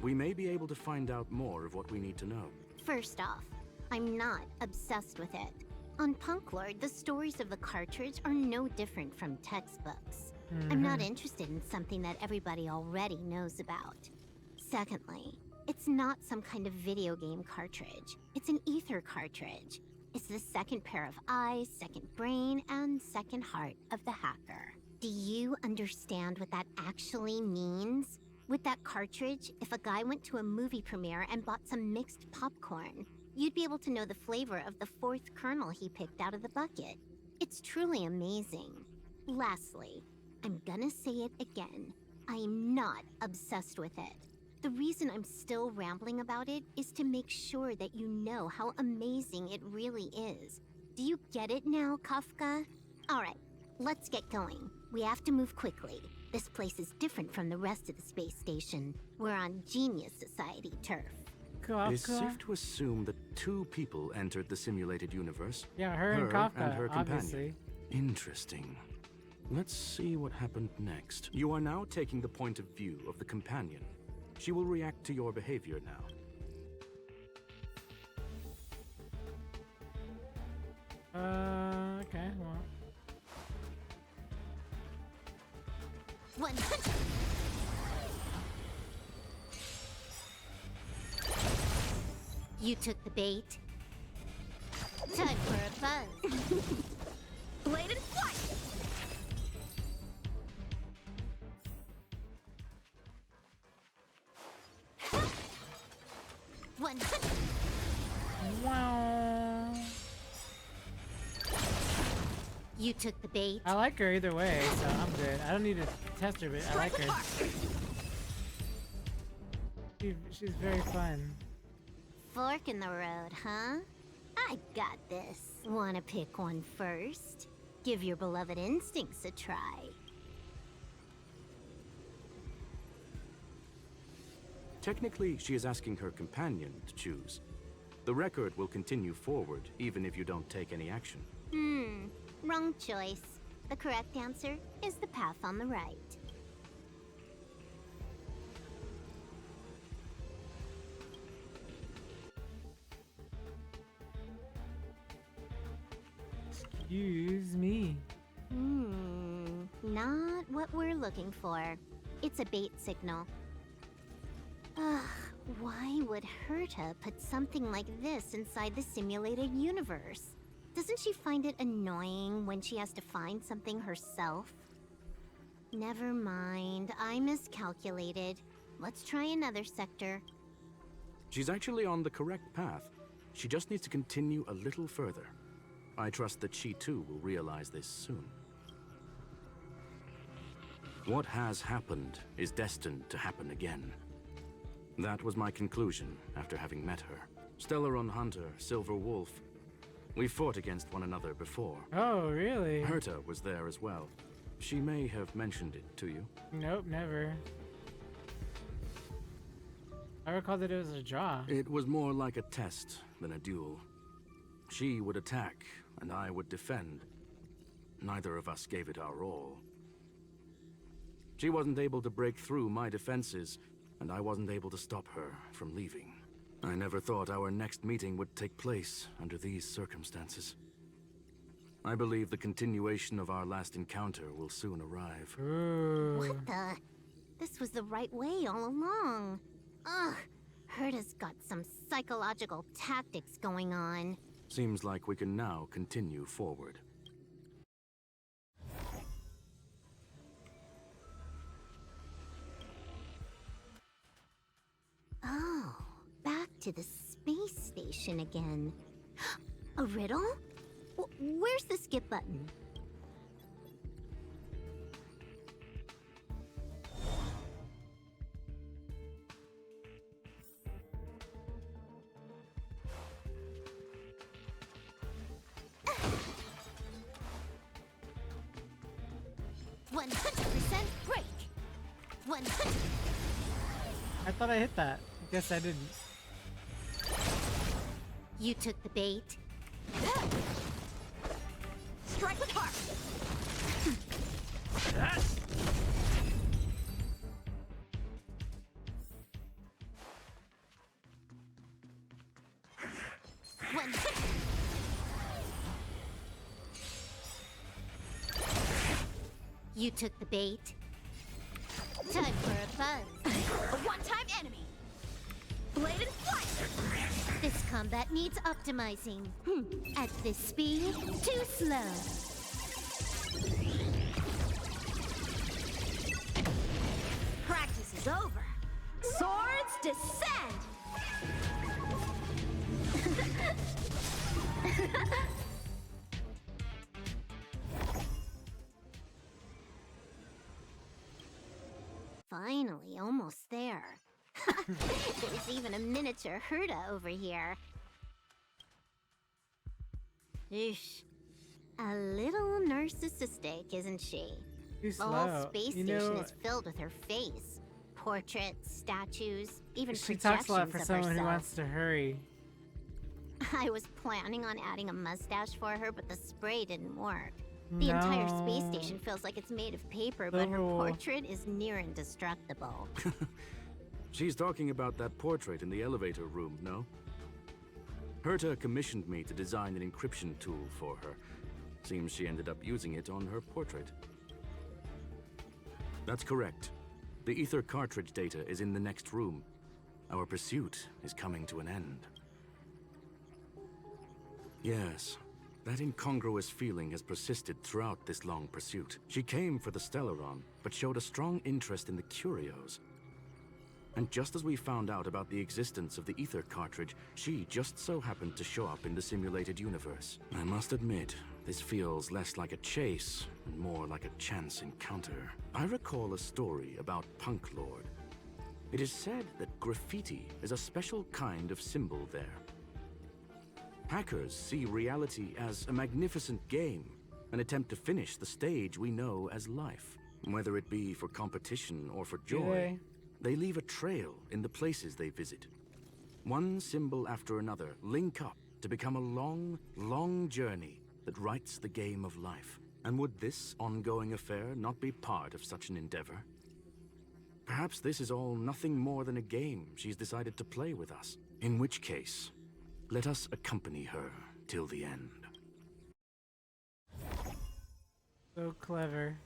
We may be able to find out more of what we need to know. First off, I'm not obsessed with it. On Punk Lord, the stories of the cartridge are no different from textbooks. I'm not interested in something that everybody already knows about. Secondly, it's not some kind of video game cartridge. It's an ether cartridge. It's the second pair of eyes, second brain, and second heart of the hacker. Do you understand what that actually means? With that cartridge, if a guy went to a movie premiere and bought some mixed popcorn, you'd be able to know the flavor of the fourth kernel he picked out of the bucket. It's truly amazing. Lastly, I'm gonna say it again. I'm not obsessed with it. The reason I'm still rambling about it is to make sure that you know how amazing it really is. Do you get it now, Kafka? Alright, let's get going. We have to move quickly. This place is different from the rest of the space station. We're on Genius Society turf. It is Kafka? safe to assume that two people entered the simulated universe. Yeah, her and Kafka, and her companion. obviously. Interesting. Let's see what happened next. You are now taking the point of view of the companion. She will react to your behavior now. Okay, well. 100. You took the bait. Time for a buzz. Blade and flight! 100. Wow. You took the bait. I like her either way, so I'm good. I don't need to test her, but I like her. She's very fun. Fork in the road, huh? I got this. Wanna pick one first? Give your beloved instincts a try. Technically, she is asking her companion to choose. The record will continue forward, even if you don't take any action. Wrong choice. The correct answer is the path on the right. Excuse me. Not what we're looking for. It's a bait signal. Ugh, why would Herta put something like this inside the simulated universe? Doesn't she find it annoying when she has to find something herself? Never mind, I miscalculated. Let's try another sector. She's actually on the correct path. She just needs to continue a little further. I trust that she too will realize this soon. What has happened is destined to happen again. That was my conclusion after having met her. Stellaron Hunter, Silver Wolf. We fought against one another before. Oh, really? Herta was there as well. She may have mentioned it to you. Nope, never. I recall that it was a draw. It was more like a test than a duel. She would attack, and I would defend. Neither of us gave it our all. She wasn't able to break through my defenses, and I wasn't able to stop her from leaving. I never thought our next meeting would take place under these circumstances. I believe the continuation of our last encounter will soon arrive. What the? This was the right way all along. Ugh, Herta's got some psychological tactics going on. Seems like we can now continue forward. Oh, back to the space station again. A riddle? Where's the skip button? Break. 100. I thought I hit that. Guess I didn't. You took the bait. Strike with heart. You took the bait. Time for a buzz. A one-time enemy. Blade and flight. This combat needs optimizing. At this speed, too slow. Practice is over. Swords descend. Finally, almost there. There's even a miniature Herta over here. Eesh. A little narcissistic, isn't she? Too The whole slow. space You station know, is filled with her face. Portraits, statues, even she projections talks a lot for of someone who herself. wants to hurry. I was planning on adding a mustache for her, but the spray didn't work. The entire space No. station feels like it's made of paper, but her Overall. portrait is near indestructible. She's talking about that portrait in the elevator room, no? Herta commissioned me to design an encryption tool for her. Seems she ended up using it on her portrait. That's correct. The ether cartridge data is in the next room. Our pursuit is coming to an end. Yes, that incongruous feeling has persisted throughout this long pursuit. She came for the Stellaron, but showed a strong interest in the curios. And just as we found out about the existence of the ether cartridge, she just so happened to show up in the simulated universe. I must admit, this feels less like a chase and more like a chance encounter. I recall a story about Punk Lord. It is said that graffiti is a special kind of symbol there. Hackers see reality as a magnificent game, an attempt to finish the stage we know as life. Whether it be for competition or for joy, they leave a trail in the places they visit. One symbol after another link up to become a long, long journey that writes the game of life. And would this ongoing affair not be part of such an endeavor? Perhaps this is all nothing more than a game she's decided to play with us. In which case, let us accompany her till the end. So clever.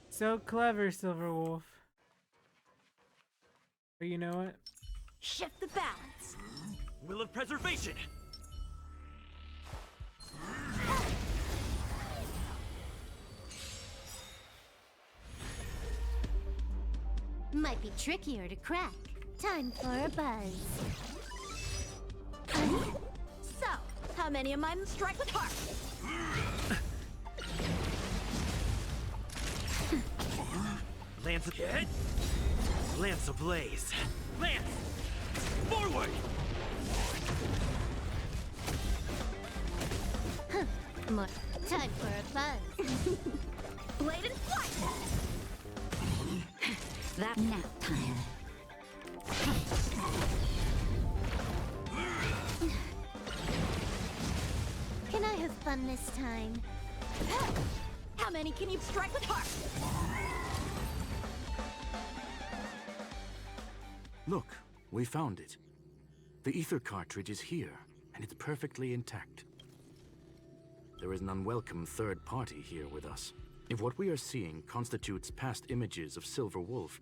So clever, Silverwolf. But you know what? Shift the balance. Will of preservation. Might be trickier to crack. Time for a buzz. So, how many of my strike with heart? Lance hit. Lance ablaze. Lance! Forward! More time for a buzz. Blade and flight! That nap time. Can I have fun this time? How many can you strike with heart? Look, we found it. The ether cartridge is here, and it's perfectly intact. there is an unwelcome third party here with us. If what we are seeing constitutes past images of Silver Wolf,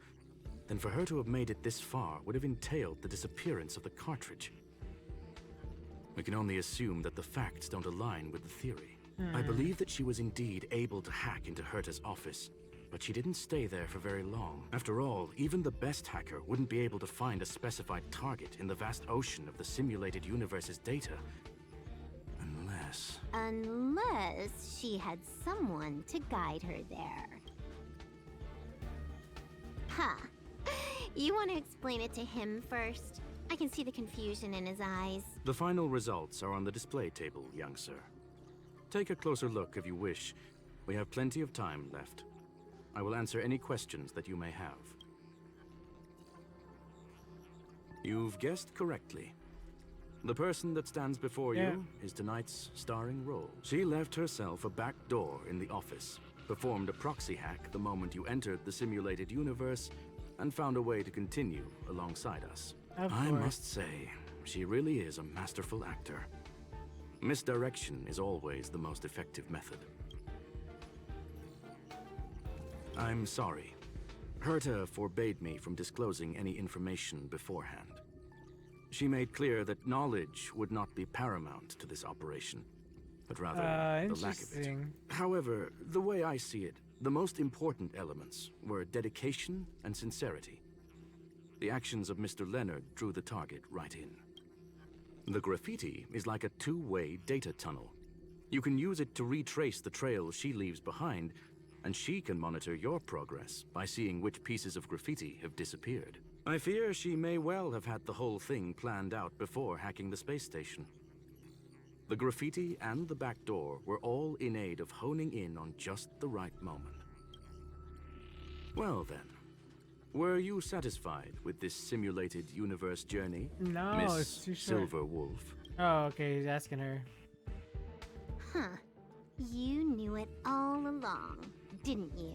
then for her to have made it this far would have entailed the disappearance of the cartridge. We can only assume that the facts don't align with the theory. I believe that she was indeed able to hack into Herta's office, but she didn't stay there for very long. After all, even the best hacker wouldn't be able to find a specified target in the vast ocean of the simulated universe's data. Unless she had someone to guide her there. Huh. You want to explain it to him first? I can see the confusion in his eyes. The final results are on the display table, young sir. Take a closer look if you wish. We have plenty of time left. I will answer any questions that you may have. You've guessed correctly. The person that stands before you is tonight's starring role. She left herself a back door in the office, performed a proxy hack the moment you entered the simulated universe, and found a way to continue alongside us. I must say, she really is a masterful actor. Misdirection is always the most effective method. I'm sorry. Herta forbade me from disclosing any information beforehand. She made clear that knowledge would not be paramount to this operation, but rather the lack of it. However, the way I see it, the most important elements were dedication and sincerity. The actions of Mr. Leonard drew the target right in. The graffiti is like a two-way data tunnel. You can use it to retrace the trail she leaves behind, and she can monitor your progress by seeing which pieces of graffiti have disappeared. I fear she may well have had the whole thing planned out before hacking the space station. The graffiti and the back door were all in aid of honing in on just the right moment. Well then, were you satisfied with this simulated universe journey, No, Miss it's too short. Silver Wolf? Oh, okay, he's asking her. Huh. You knew it all along, didn't you?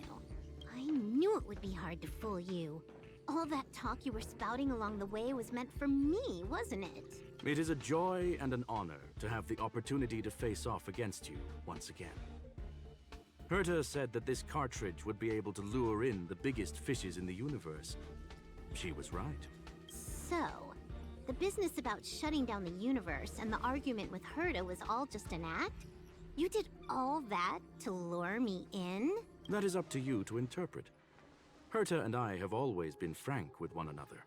I knew it would be hard to fool you. All that talk you were spouting along the way was meant for me, wasn't it? It is a joy and an honor to have the opportunity to face off against you once again. Herta said that this cartridge would be able to lure in the biggest fishes in the universe. She was right. So, the business about shutting down the universe and the argument with Herta was all just an act? You did all that to lure me in? That is up to you to interpret. Herta and I have always been frank with one another.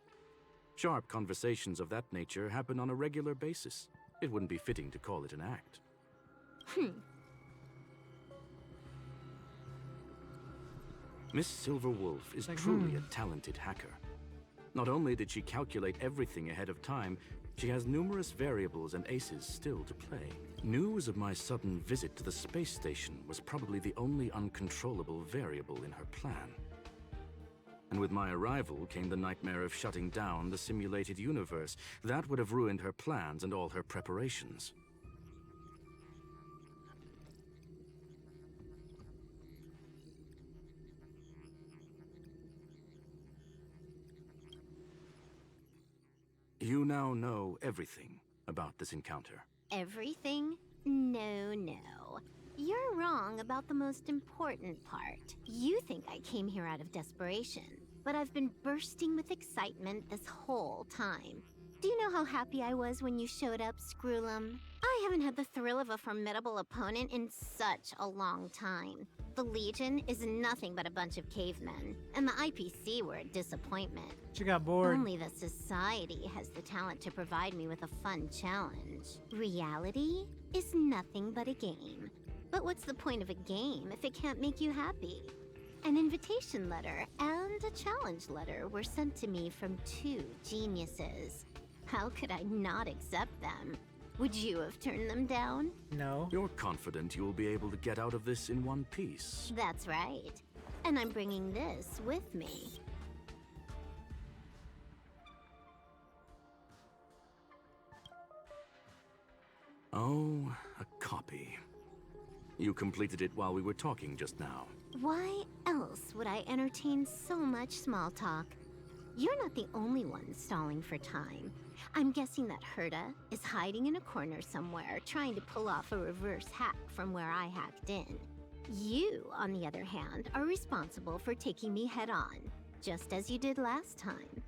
Sharp conversations of that nature happen on a regular basis. It wouldn't be fitting to call it an act. Miss Silver Wolf is truly a talented hacker. Not only did she calculate everything ahead of time, she has numerous variables and aces still to play. News of my sudden visit to the space station was probably the only uncontrollable variable in her plan. And with my arrival came the nightmare of shutting down the simulated universe. That would have ruined her plans and all her preparations. You now know everything about this encounter. Everything? No, no. You're wrong about the most important part. You think I came here out of desperation, but I've been bursting with excitement this whole time. Do you know how happy I was when you showed up, Screwlum? I haven't had the thrill of a formidable opponent in such a long time. The Legion is nothing but a bunch of cavemen, and the IPC were a disappointment. She got bored. Only the Society has the talent to provide me with a fun challenge. Reality is nothing but a game. But what's the point of a game if it can't make you happy? An invitation letter and a challenge letter were sent to me from two geniuses. How could I not accept them? Would you have turned them down? No. You're confident you'll be able to get out of this in one piece. That's right. And I'm bringing this with me. Oh, a copy. You completed it while we were talking just now. Why else would I entertain so much small talk? You're not the only one stalling for time. I'm guessing that Herta is hiding in a corner somewhere, trying to pull off a reverse hack from where I hacked in. You, on the other hand, are responsible for taking me head on, just as you did last time.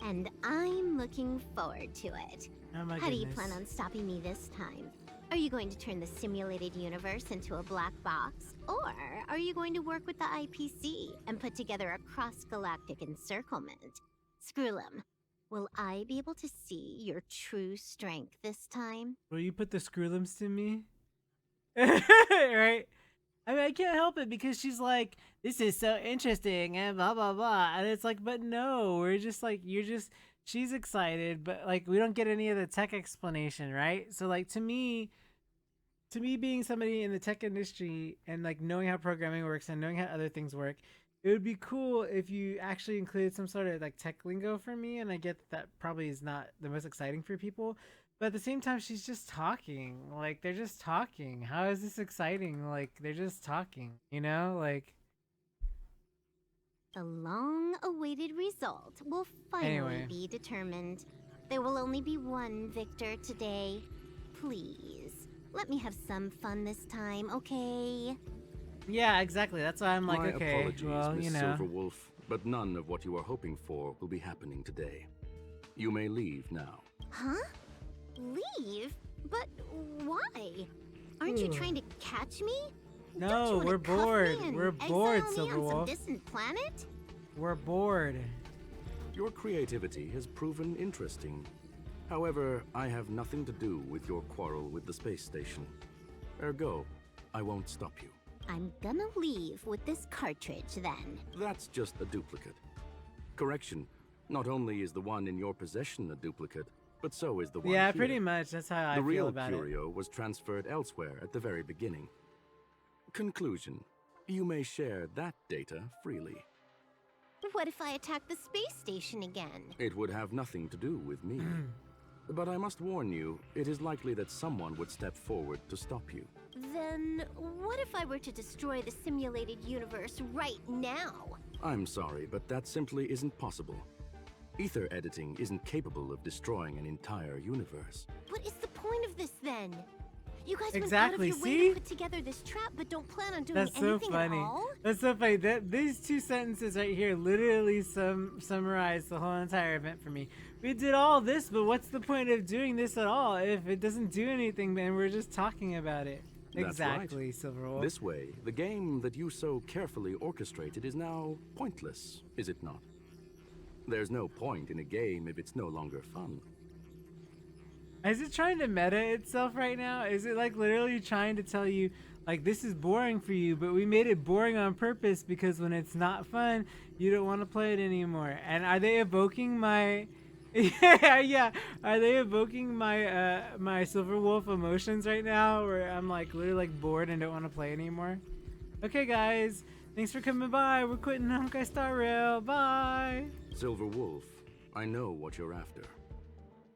And I'm looking forward to it. Oh my How do you goodness. plan on stopping me this time? Are you going to turn the simulated universe into a black box? Or are you going to work with the IPC and put together a cross-galactic encirclement? Screw'em, will I be able to see your true strength this time? Will you put the screwlims to me? Right? I mean, I can't help it because she's like, this is so interesting and blah, blah, blah. And it's like, but no, we're just like, she's excited, but like, we don't get any of the tech explanation, right? So like, to me being somebody in the tech industry and like knowing how programming works and knowing how other things work, it would be cool if you actually included some sort of like tech lingo for me. And I get that probably is not the most exciting for people, but at the same time, she's just talking. Like, they're just talking. How is this exciting? Like, they're just talking, you know? Like, The long-awaited result will finally Anyway. be determined. There will only be one victor today. Please, let me have some fun this time, okay? yeah, exactly. That's why I'm like, My okay, apologies, well, Miss you know. Silverwolf, but none of what you are hoping for will be happening today. You may leave now. Huh? Leave? But why? Aren't you Ooh. trying to catch me? No, Don't you wanna we're cuff me bored. and We're exile bored, me on some Silverwolf. distant planet? We're bored. Your creativity has proven interesting. However, I have nothing to do with your quarrel with the space station. Ergo, I won't stop you. I'm gonna leave with this cartridge then. That's just a duplicate. Correction, not only is the one in your possession a duplicate, but so is the one Yeah, here. pretty much. That's how I The feel real about it. curio was transferred elsewhere at the very beginning. Conclusion, you may share that data freely. What if I attack the space station again? It would have nothing to do with me. But I must warn you, it is likely that someone would step forward to stop you. Then what if I were to destroy the simulated universe right now? I'm sorry, but that simply isn't possible. Ether editing isn't capable of destroying an entire universe. What is the point of this then? You guys Exactly, went out of your way see? to put together this trap, but don't plan on doing That's so anything funny. at all? That's so funny. These two sentences right here literally summarize the whole entire event for me. We did all this, but what's the point of doing this at all if it doesn't do anything and we're just talking about it? That's Exactly, right. Silverwolf. This way, the game that you so carefully orchestrated is now pointless, is it not? There's no point in a game if it's no longer fun. Is it trying to meta itself right now? Is it like literally trying to tell you, like, this is boring for you, but we made it boring on purpose because when it's not fun, you don't want to play it anymore? And are they evoking my... yeah. Are they evoking my my Silverwolf emotions right now where I'm like literally like bored and don't want to play anymore? Okay, guys. Thanks for coming by. We're quitting Honkai Star Rail. Bye. Silver Wolf, I know what you're after.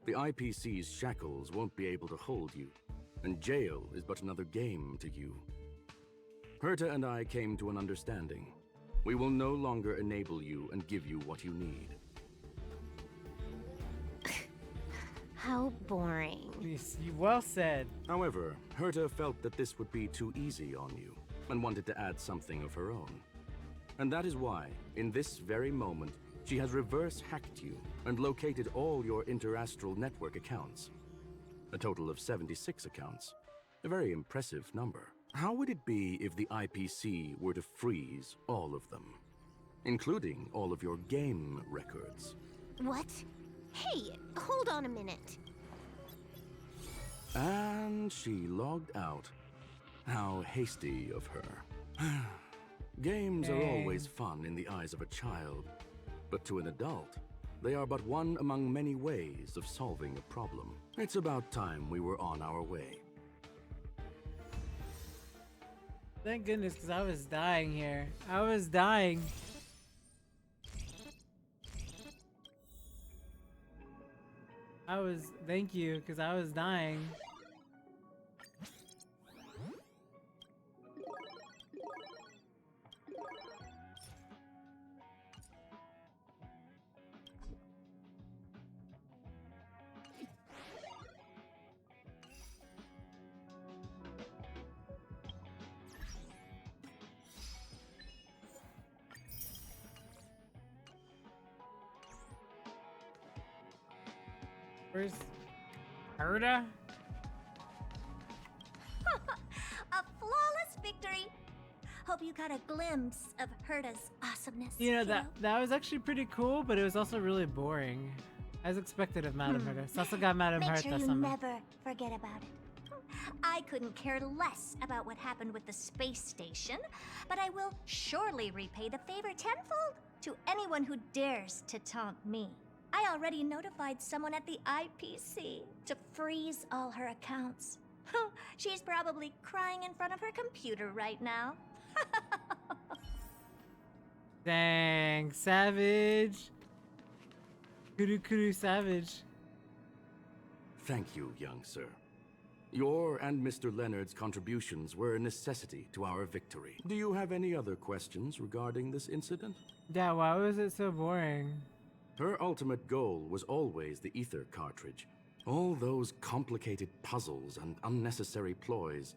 The IPC's shackles won't be able to hold you, and jail is but another game to you. Herta and I came to an understanding. We will no longer enable you and give you what you need. How boring. Well said. However, Herta felt that this would be too easy on you, and wanted to add something of her own. And that is why, in this very moment, she has reverse-hacked you and located all your interastral network accounts. A total of 76 accounts. A very impressive number. How would it be if the IPC were to freeze all of them? Including all of your game records. What? Hey, hold on a minute. And she logged out. How hasty of her. Games are Dang. always fun in the eyes of a child, but to an adult, they are but one among many ways of solving a problem. It's about time we were on our way. Thank goodness, because I was dying here. I was dying. Thank you, because I was dying. Where's Herta? A flawless victory. Hope you got a glimpse of Herta's awesomeness. You know, kiddo. that was actually pretty cool, but it was also really boring. As expected of Madame Herta. Sasa got Madame Make Herta sure you summoned. never forget about it. I couldn't care less about what happened with the space station, but I will surely repay the favor tenfold to anyone who dares to taunt me. I already notified someone at the IPC to freeze all her accounts. She's probably crying in front of her computer right now. Dang, savage. Kuru Kuru savage. Thank you, young sir. Your and Mr. Leonard's contributions were a necessity to our victory. Do you have any other questions regarding this incident? Yeah, why was it so boring? Her ultimate goal was always the ether cartridge. All those complicated puzzles and unnecessary ploys.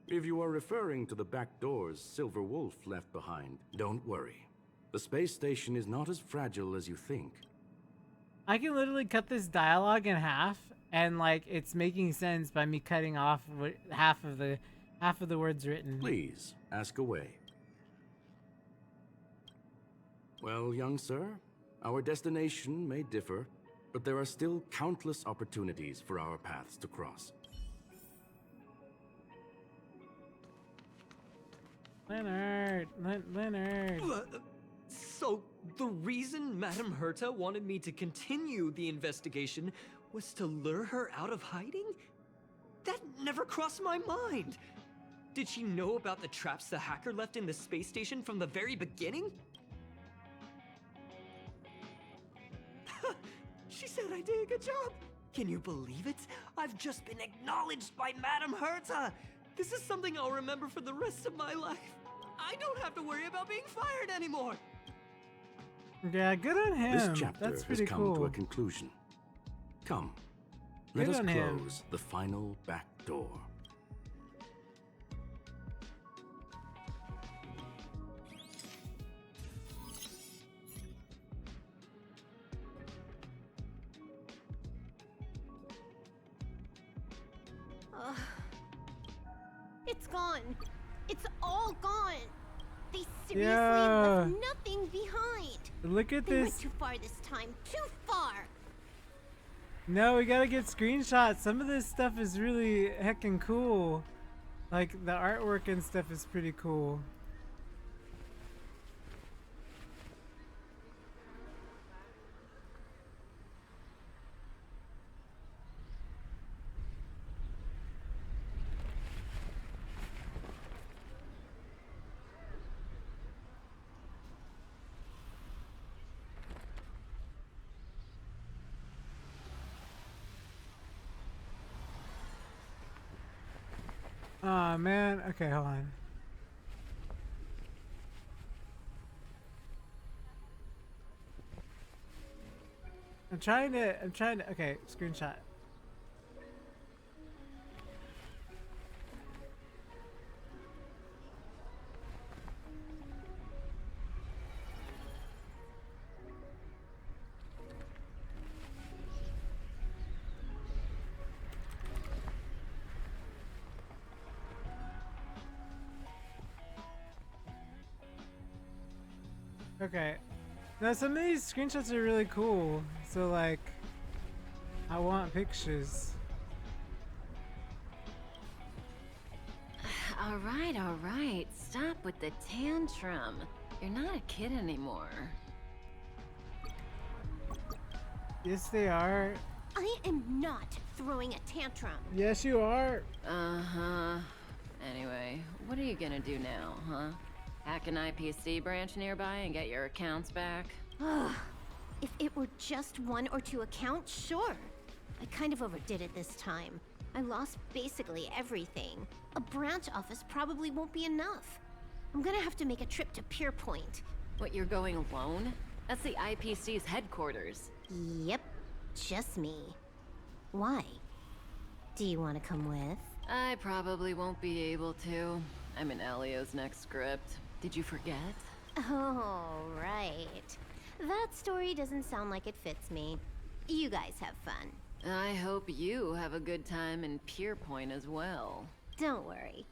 If you are referring to the back doors Silver Wolf left behind, don't worry. The space station is not as fragile as you think. I can literally cut this dialogue in half, and like it's making sense by me cutting off half of the words written. Please, ask away. Well, young sir, our destination may differ, but there are still countless opportunities for our paths to cross. Leonard. So, the reason Madame Herta wanted me to continue the investigation was to lure her out of hiding? That never crossed my mind! Did she know about the traps the hacker left in the space station from the very beginning? She said I did a good job! Can you believe it? I've just been acknowledged by Madame Herta! This is something I'll remember for the rest of my life. I don't have to worry about being fired anymore! Yeah, good on him. This chapter That's has pretty come cool. to a conclusion. Come, let Good us on him. close the final back door. It's gone. It's all gone. They seriously Yeah. left nothing behind. Look at They this. went too far this time. Too far. No, we gotta get screenshots. Some of this stuff is really heckin' cool. Like, the artwork and stuff is pretty cool. Aw, man. Okay, hold on. I'm trying to, okay, screenshot. Okay. Now some of these screenshots are really cool. So like, I want pictures. All right. Stop with the tantrum. You're not a kid anymore. Yes, they are. I am not throwing a tantrum. Yes, you are. Uh-huh. Anyway, what are you gonna do now, huh? Hack an IPC branch nearby and get your accounts back? If it were just one or two accounts, sure. I kind of overdid it this time. I lost basically everything. A branch office probably won't be enough. I'm gonna have to make a trip to Pier Point. What, you're going alone? That's the IPC's headquarters. Yep, just me. Why? Do you want to come with? I probably won't be able to. I'm in Elio's next script. Did you forget? Oh, right. That story doesn't sound like it fits me. You guys have fun. I hope you have a good time in Pierpoint as well. Don't worry.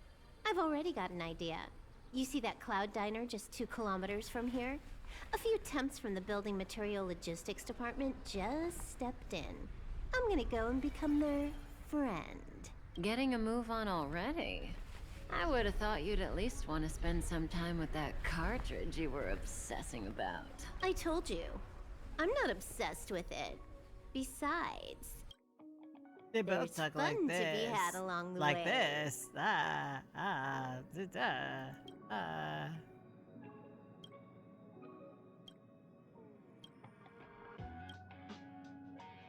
I've already got an idea. You see that cloud diner just 2 kilometers from here? A few temps from the building material logistics department just stepped in. I'm gonna go and become their friend. Getting a move on already? I would have thought you'd at least want to spend some time with that cartridge you were obsessing about. I told you. I'm not obsessed with it. Besides, They both there's talk fun like to this. be had along the like way. this.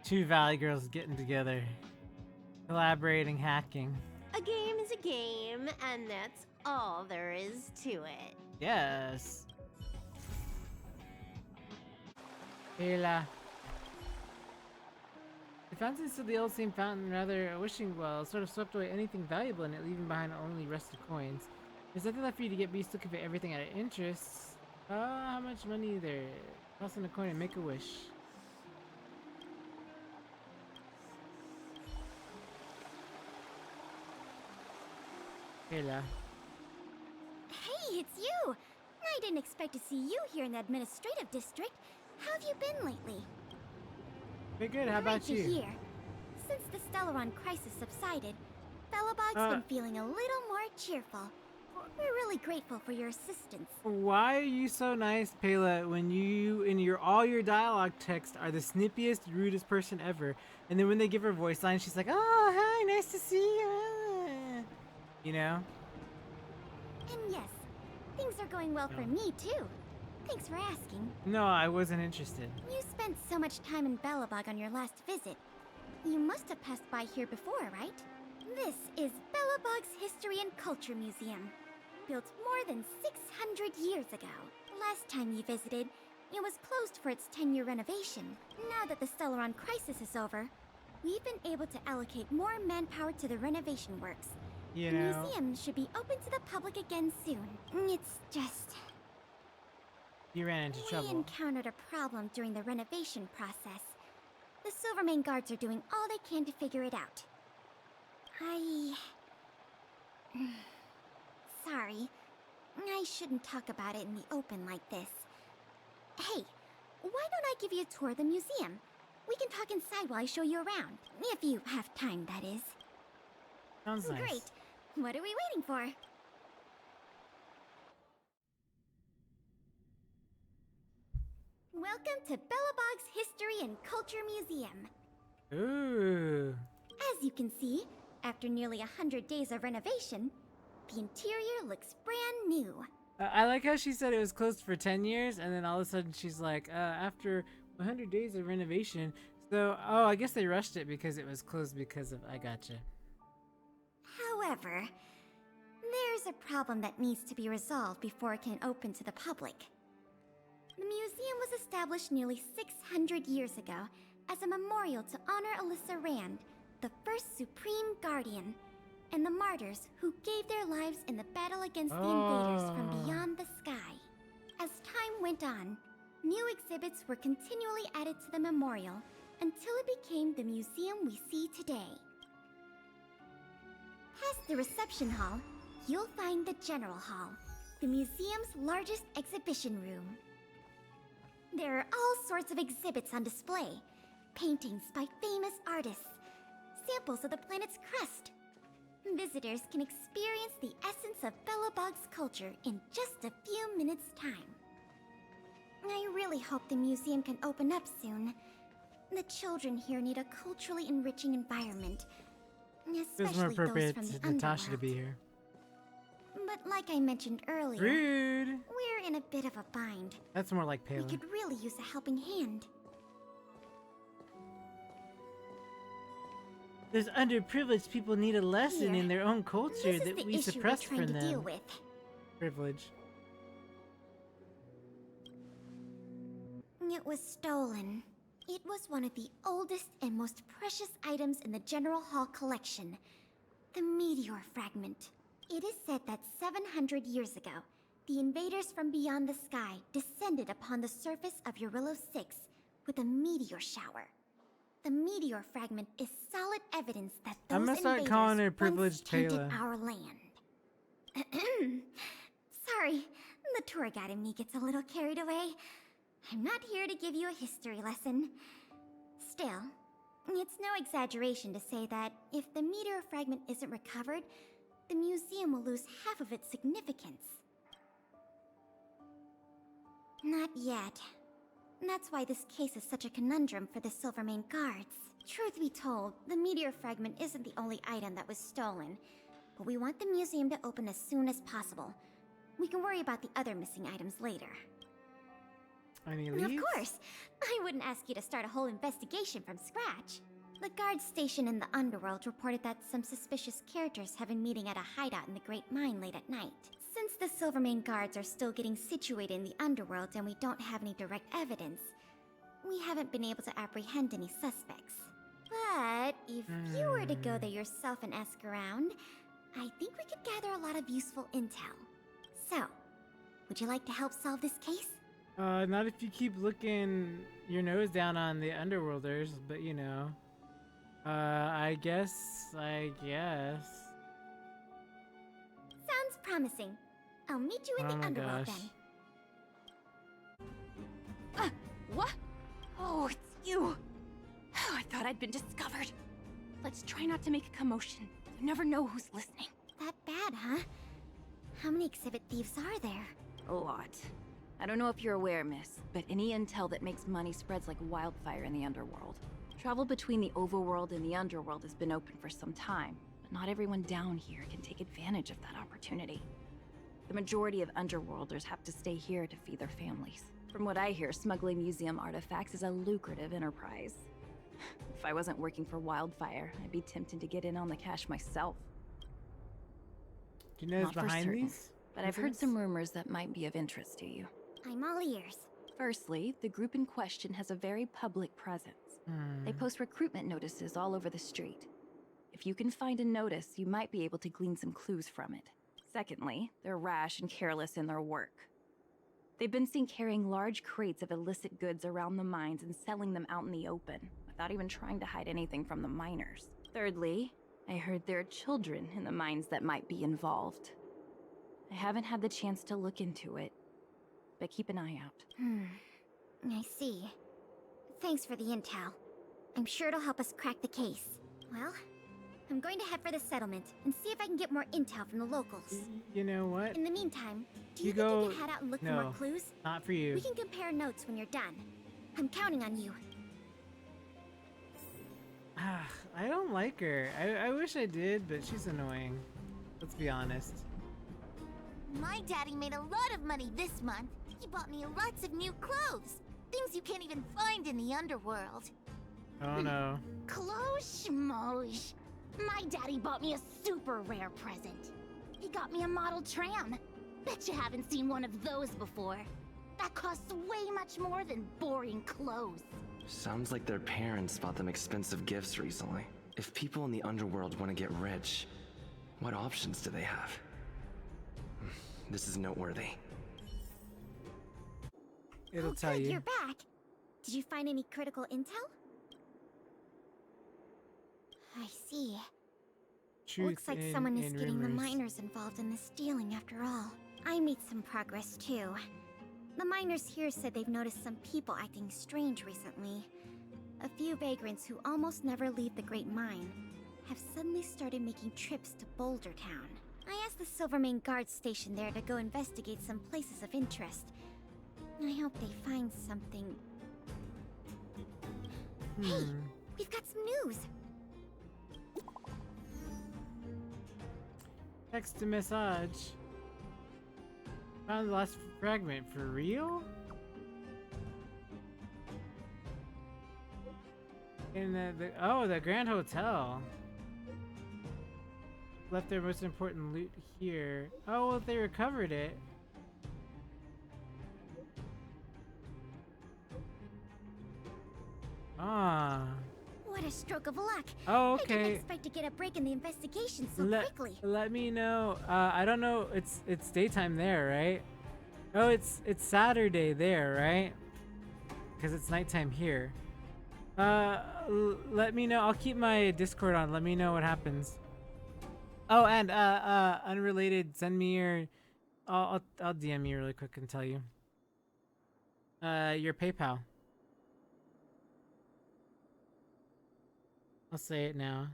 Two Valley girls getting together, collaborating, hacking. A game is a game, and that's all there is to it. Yes. Hela. The fountain's still the old same fountain, rather a wishing well, sort of swept away anything valuable in it, leaving behind only rusted coins. There's nothing left for you to get, but you still convey everything out of interest. How much money there? Toss in a coin and make a wish. Hela. Hey, it's you! I didn't expect to see you here in the administrative district. How have you been lately? Pretty good, how about Great to you? hear. Since the Stellaron crisis subsided, Bellabog's been feeling a little more cheerful. We're really grateful for your assistance. Why are you so nice, Pela, when you in all your dialogue text are the snippiest, rudest person ever, and then when they give her voice line, she's like, "Oh, hi, nice to see you." You know? And yes, things are going well for me too. Thanks for asking. No, I wasn't interested. You spent so much time in Bellabog on your last visit. You must have passed by here before, right? This is Bellabog's History and Culture Museum. Built more than 600 years ago. Last time you visited, it was closed for its 10-year renovation. Now that the Stellaron crisis is over, we've been able to allocate more manpower to the renovation works. You The know? museum should be open to the public again soon. It's just... You ran into we trouble. encountered a problem during the renovation process. The Silvermane guards are doing all they can to figure it out. Sorry. I shouldn't talk about it in the open like this. Hey, why don't I give you a tour of the museum? We can talk inside while I show you around. If you have time, that is. Sounds nice. Great. What are we waiting for? Welcome to Bellabog's History and Culture Museum. Ooh. As you can see, after nearly 100 days of renovation, the interior looks brand new. I like how she said it was closed for 10 years, and then all of a sudden she's like, after 100 days of renovation, so, oh, I guess they rushed it because it was closed because of, I gotcha. However, there's a problem that needs to be resolved before it can open to the public. The museum was established nearly 600 years ago as a memorial to honor Alyssa Rand, the first Supreme Guardian, and the martyrs who gave their lives in the battle against the invaders from beyond the sky. As time went on, new exhibits were continually added to the memorial until it became the museum we see today. Past the reception hall, you'll find the General Hall, the museum's largest exhibition room. There are all sorts of exhibits on display. Paintings by famous artists, samples of the planet's crust. Visitors can experience the essence of Bellabog's culture in just a few minutes' time. I really hope the museum can open up soon. The children here need a culturally enriching environment, It was especially more those appropriate from the to Natasha to underworld. be here. But like I mentioned earlier, Rude! we're in a bit of a bind. That's more like We Pela. could really use a helping hand. There's underprivileged people need a lesson Here. in their own culture This is that the we issue suppress we're trying from to deal them. with. Privilege. It was stolen. It was one of the oldest and most precious items in the General Hall collection. The meteor fragment. It is said that 700 years ago, the invaders from beyond the sky descended upon the surface of Eurillo 6 with a meteor shower. The meteor fragment is solid evidence that those I'm gonna start invaders calling her once Privileged tainted Payla. our land. Sorry, the tour guide in me gets a little carried away. I'm not here to give you a history lesson. Still, it's no exaggeration to say that if the meteor fragment isn't recovered, the museum will lose half of its significance. Not yet. That's why this case is such a conundrum for the Silvermane guards. Truth be told, the meteor fragment isn't the only item that was stolen, but we want the museum to open as soon as possible. We can worry about the other missing items later. Any And leads? of course, I wouldn't ask you to start a whole investigation from scratch. The guard station in the underworld reported that some suspicious characters have been meeting at a hideout in the Great Mine late at night. Since the Silvermane guards are still getting situated in the underworld and we don't have any direct evidence, we haven't been able to apprehend any suspects. But if you were to go there yourself and ask around, I think we could gather a lot of useful intel. So, would you like to help solve this case? Not if you keep looking your nose down on the underworlders, but you know. I guess. Sounds promising. I'll meet you in Oh the my underworld gosh. then. What? Oh, it's you. Oh, I thought I'd been discovered. Let's try not to make a commotion. You never know who's listening. That bad, huh? How many exhibit thieves are there? A lot. I don't know if you're aware, miss, but any intel that makes money spreads like wildfire in the underworld. Travel between the overworld and the underworld has been open for some time, but not everyone down here can take advantage of that opportunity. The majority of underworlders have to stay here to feed their families. From what I hear, smuggling museum artifacts is a lucrative enterprise. If I wasn't working for Wildfire, I'd be tempted to get in on the cash myself. Do you know who's Not for behind certain, these? but I've heard some rumors that might be of interest to you. I'm all ears. Firstly, the group in question has a very public presence. They post recruitment notices all over the street. If you can find a notice, you might be able to glean some clues from it. Secondly, they're rash and careless in their work. They've been seen carrying large crates of illicit goods around the mines and selling them out in the open, without even trying to hide anything from the miners. Thirdly, I heard there are children in the mines that might be involved. I haven't had the chance to look into it, but keep an eye out. I see. Thanks for the intel. I'm sure it'll help us crack the case. Well, I'm going to head for the settlement and see if I can get more intel from the locals. You know what? In the meantime, do You you think go- you can head out and look for No. more clues? Not for you. We can compare notes when you're done. I'm counting on you. I don't like her. I wish I did, but she's annoying. Let's be honest. My daddy made a lot of money this month. He bought me lots of new clothes. Things you can't even find in the underworld. Oh no. Close schmosh. My daddy bought me a super rare present. He got me a model tram. Bet you haven't seen one of those before. That costs way much more than boring clothes. Sounds like their parents bought them expensive gifts recently. If people in the underworld want to get rich, what options do they have? This is noteworthy. It'll Oh, tell good, you. you're back. Did you find any critical intel? I see. Truth Looks like in- someone is in getting the rumors. miners involved in the stealing after all. I made some progress too. The miners here said they've noticed some people acting strange recently. A few vagrants who almost never leave the Great Mine have suddenly started making trips to Boulder Town. I asked the Silvermane guard station there to go investigate some places of interest. I hope they find something. Hey, we've got some news. Text to message. Found the last fragment for real? In the Grand Hotel. Left their most important loot here. Oh, well, they recovered it. Ah. What a stroke of luck. Oh, I didn't okay. expect to get a break in the investigation so quickly. Let me know. I don't know. It's daytime there, right? Oh, it's Saturday there, right? Because it's nighttime here. Let me know. I'll keep my Discord on. Let me know what happens. Oh, and unrelated, send me your. I'll DM you really quick and tell you. Your PayPal. I'll say it now.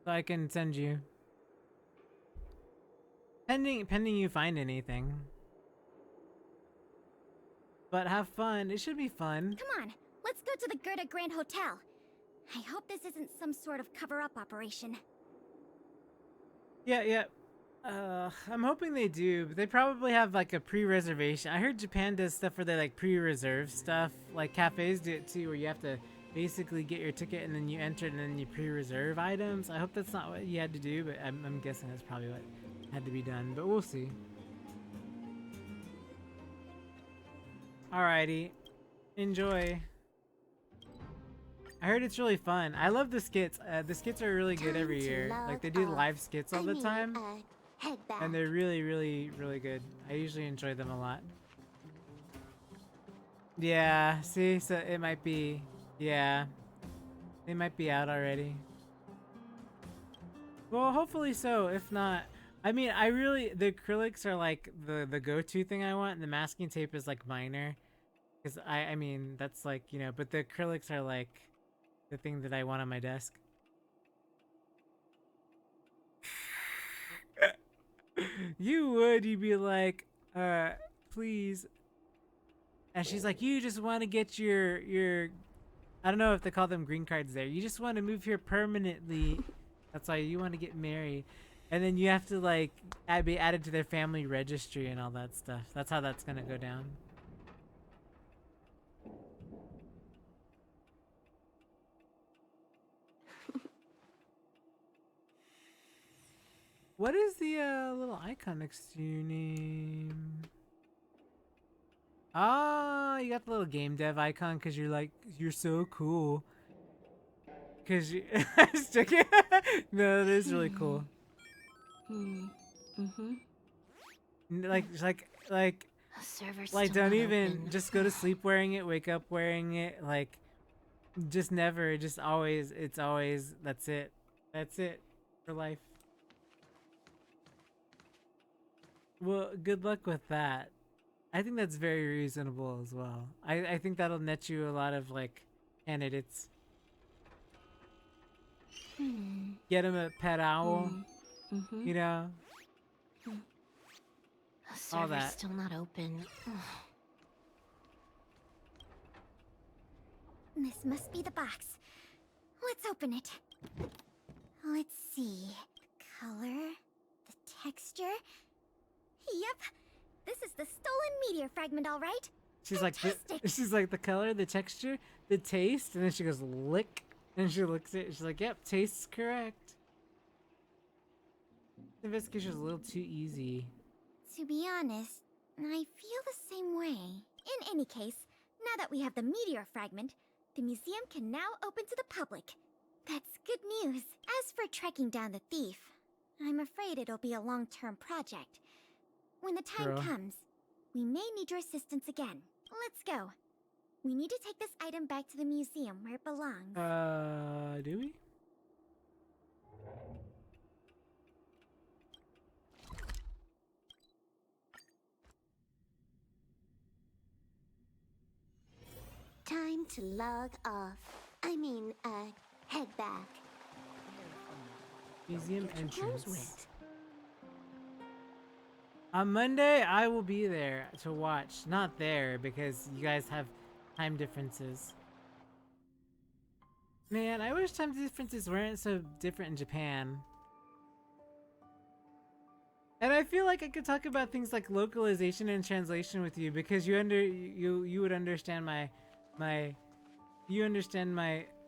So I can send you. Pending you find anything. But have fun. It should be fun. Come on, let's go to the Gerda Grand Hotel. I hope this isn't some sort of cover-up operation. Yeah. I'm hoping they do, but they probably have like a pre-reservation. I heard Japan does stuff where they like pre-reserve stuff. Like cafes do it too, where you have to basically get your ticket and then you enter it and then you pre-reserve items. I hope that's not what you had to do, but I'm guessing that's probably what had to be done, but we'll see. Alrighty. Enjoy. I heard it's really fun. I love the skits. The skits are really good every year. Like they do live skits all the time. And they're really, really, really good. I usually enjoy them a lot. Yeah, see? So it might be... Yeah. They might be out already. Well, hopefully so. If not... I mean, the acrylics are like the go-to thing I want, and the masking tape is like minor. Because I mean, that's like, you know, but the acrylics are like the thing that I want on my desk. You'd be like, please. And she's like, you just want to get your, I don't know if they call them green cards there. You just want to move here permanently. That's why you want to get married. And then you have to like be added to their family registry and all that stuff. That's how that's gonna go down. What is the little icon next to your name? Ah, you got the little game dev icon because you're so cool. Because you... No, that is really cool. Like don't even just go to sleep wearing it, wake up wearing it, like just never, just always, it's always, that's it for life. Well, good luck with that. I think that's very reasonable as well. I think that'll net you a lot of like candidates. Get him a pet owl. You know, all that. Still not open. This must be the box. Let's open it. Let's see. The color, the texture. Yep, this is the stolen meteor fragment, all right. She's like, the color, the texture, the taste, and then she goes lick, and she looks at it. She's like, yep, tastes correct. The investigation is a little too easy. To be honest, I feel the same way. In any case, now that we have the meteor fragment, the museum can now open to the public. That's good news. As for tracking down the thief, I'm afraid it'll be a long-term project. When the time comes, we may need your assistance again. Let's go. We need to take this item back to the museum where it belongs. Do we? Time to log off. Head back. Museum entrance. On Monday, I will be there to watch. Not there, because you guys have time differences. Man, I wish time differences weren't so different in Japan. And I feel like I could talk about things like localization and translation with you, because you would understand my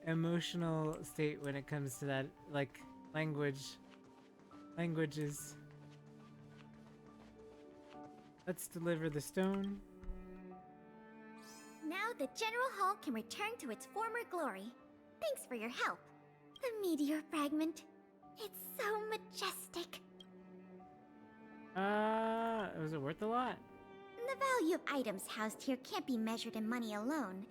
emotional state when it comes to that, like languages. Let's deliver the stone. Now the General Hall can return to its former glory. Thanks for your help. The meteor fragment. It's so majestic. Was it worth a lot? value of items housed here can't be measured in money alone.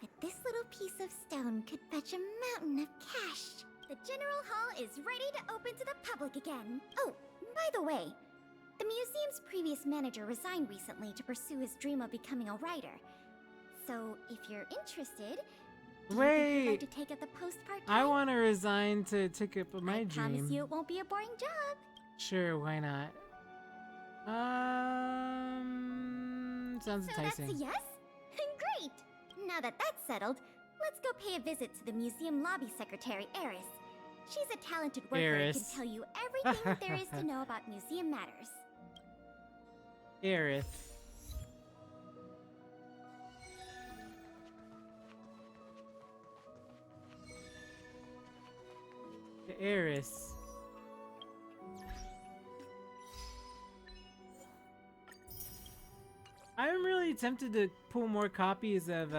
But this little piece of stone could fetch a mountain of cash. The General Hall is ready to open to the public again. Oh, by the way, the museum's previous manager resigned recently to pursue his dream of becoming a writer. So, if you're interested, do you think you'd like to take up the post part-time? I want to resign to take up my dream. I promise you it won't be a boring job. Sure, why not? Sounds enticing. So that's a yes? Great! Now that that's settled, let's go pay a visit to the museum lobby secretary, Eris. She's a talented worker and can tell you everything that there is to know about museum matters. Eris. Eris. I'm really tempted to pull more copies of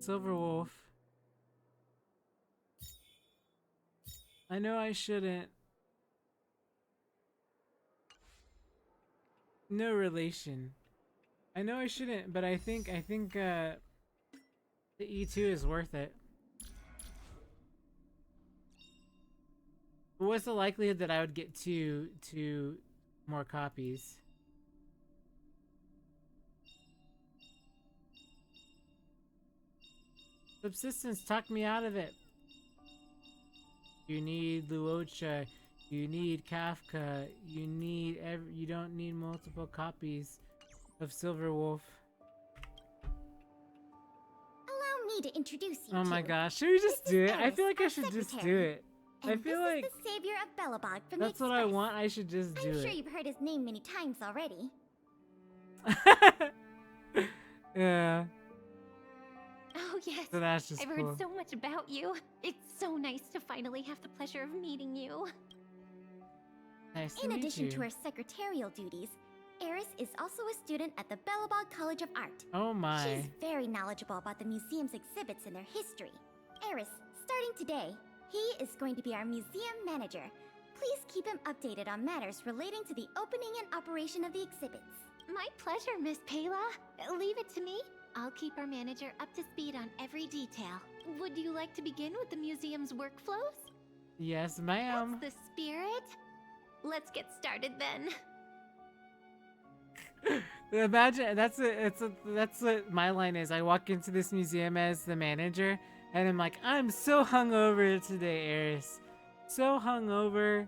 Silver Wolf. I know I shouldn't. No relation. I know I shouldn't, but I think the E2 is worth it. What's the likelihood that I would get two more copies? Subsistence, talk me out of it. You need Luocha, you need Kafka, you don't need multiple copies of Silver Wolf. Allow me to introduce you Oh my to. gosh, should we just do it? I Eris, feel like I our should just do secretary. it. And I feel this like is the savior of Belobog from that's the what I Express. want. I should just do I'm it. sure you've heard his name many times already. Yeah. Oh, yes. So that's just I've cool. heard so much about you. It's so nice to finally have the pleasure of meeting you. Nice to In meet addition you. to her secretarial duties, Eris is also a student at the Belobog College of Art. Oh my. She's very knowledgeable about the museum's exhibits and their history. Eris, starting today, he is going to be our museum manager. Please keep him updated on matters relating to the opening and operation of the exhibits. My pleasure, Miss Pela. Leave it to me. I'll keep our manager up to speed on every detail. Would you like to begin with the museum's workflows? Yes, ma'am. That's the spirit. Let's get started then. Imagine that's what my line is. I walk into this museum as the manager, and I'm like, I'm so hungover today, Eris. So hungover,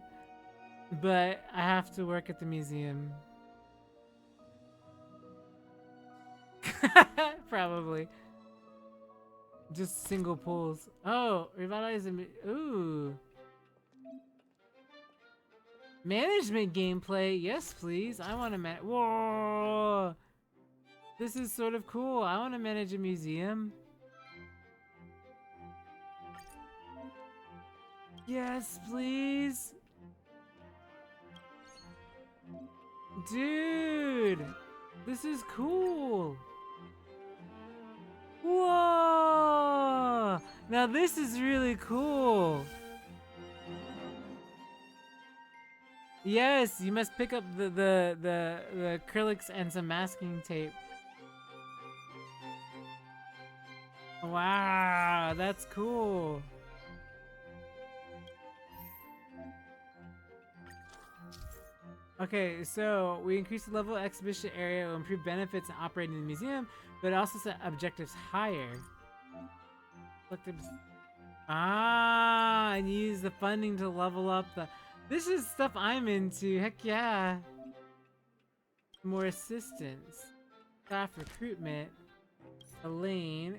but I have to work at the museum. Probably. Just single pulls. Oh, revitalize the ooh. Management gameplay, yes please. I want to whoa! This is sort of cool. I want to manage a museum. Yes, please. Dude, this is cool. Whoa! Now this is really cool. Yes, you must pick up the acrylics and some masking tape. Wow, that's cool. Okay, so we increase the level of exhibition area, will improve benefits and operating the museum, but also set objectives higher. And use the funding to level up the. This is stuff I'm into. Heck yeah. More assistance, staff recruitment, a lane.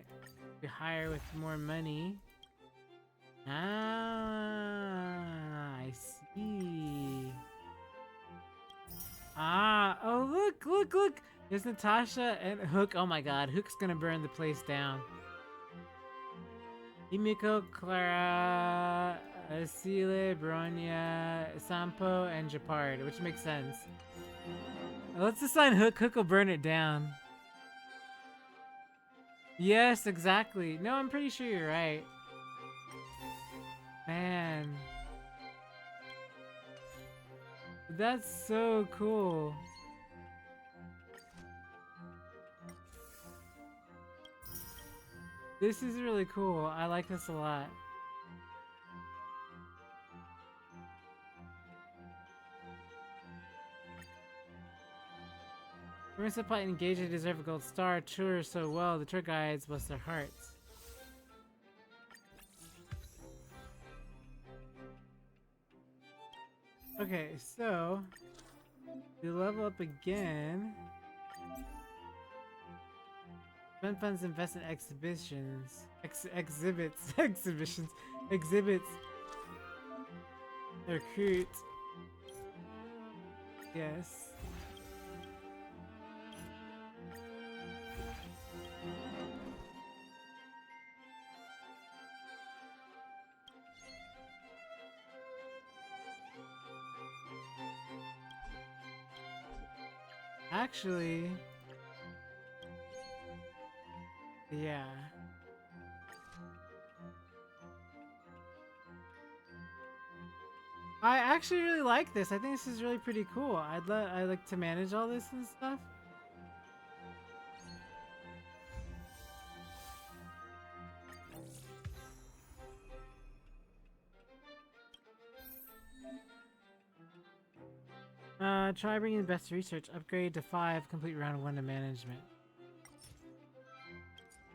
We hire with more money. I see. Oh look! There's Natasha and Hook. Oh my god, Hook's gonna burn the place down. Himiko, Clara, Asile, Bronya, Sampo, and Japard, which makes sense. Let's assign Hook. Hook will burn it down. Yes, exactly. No, I'm pretty sure you're right. Man. that's so cool. This is really cool. I like this a lot. We're gonna supply engage to deserve a gold star. Tour so well. The tour guides bless their hearts. Okay, so we level up again. Spend funds invest in exhibitions. Exhibits. Exhibitions. Exhibits. Recruit. Yes. Actually, yeah. I actually really like this. I think this is really pretty cool. I like to manage all this and stuff. Try bringing the best research. Upgrade to 5. Complete round 1 to management.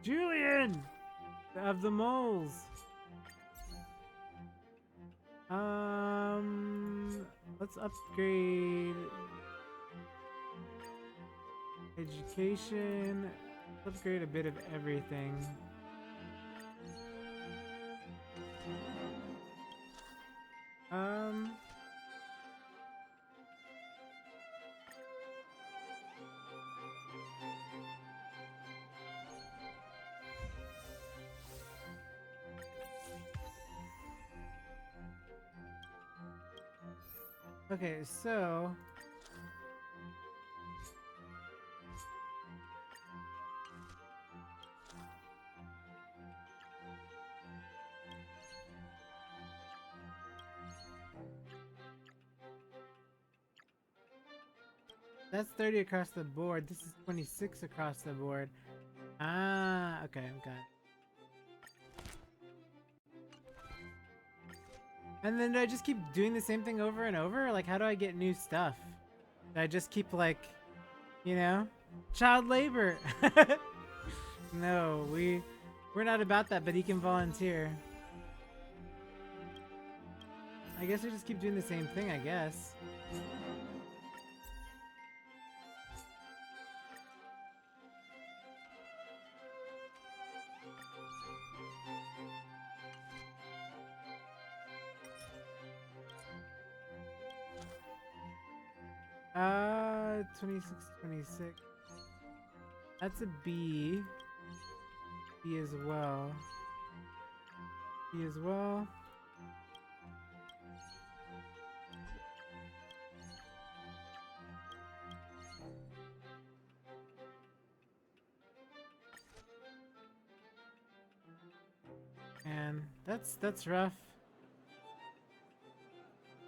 Julian! Of the moles. Let's upgrade education. Let's upgrade a bit of everything. Okay, so that's 30 across the board. This is 26 across the board. Ah, okay, got it. And then do I just keep doing the same thing over and over? Like, how do I get new stuff? Do I just keep, like, you know, child labor? No, we're not about that, but he can volunteer. I guess I just keep doing the same thing, I guess. Uh, 26, 26. That's a B. B as well. B as well. And that's rough.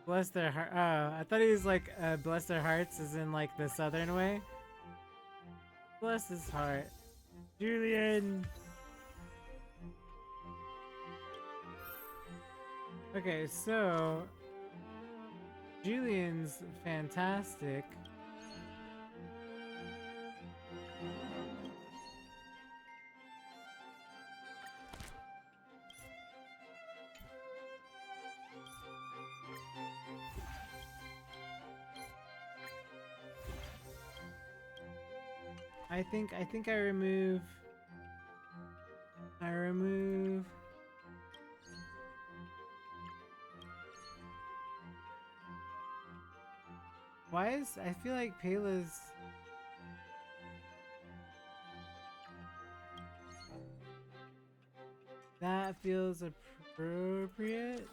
Bless their heart. Oh, I thought he was like, bless their hearts as in like the southern way. Bless his heart. Julian! Okay, so Julian's fantastic. I think I remove why is I feel like Pela's that feels appropriate.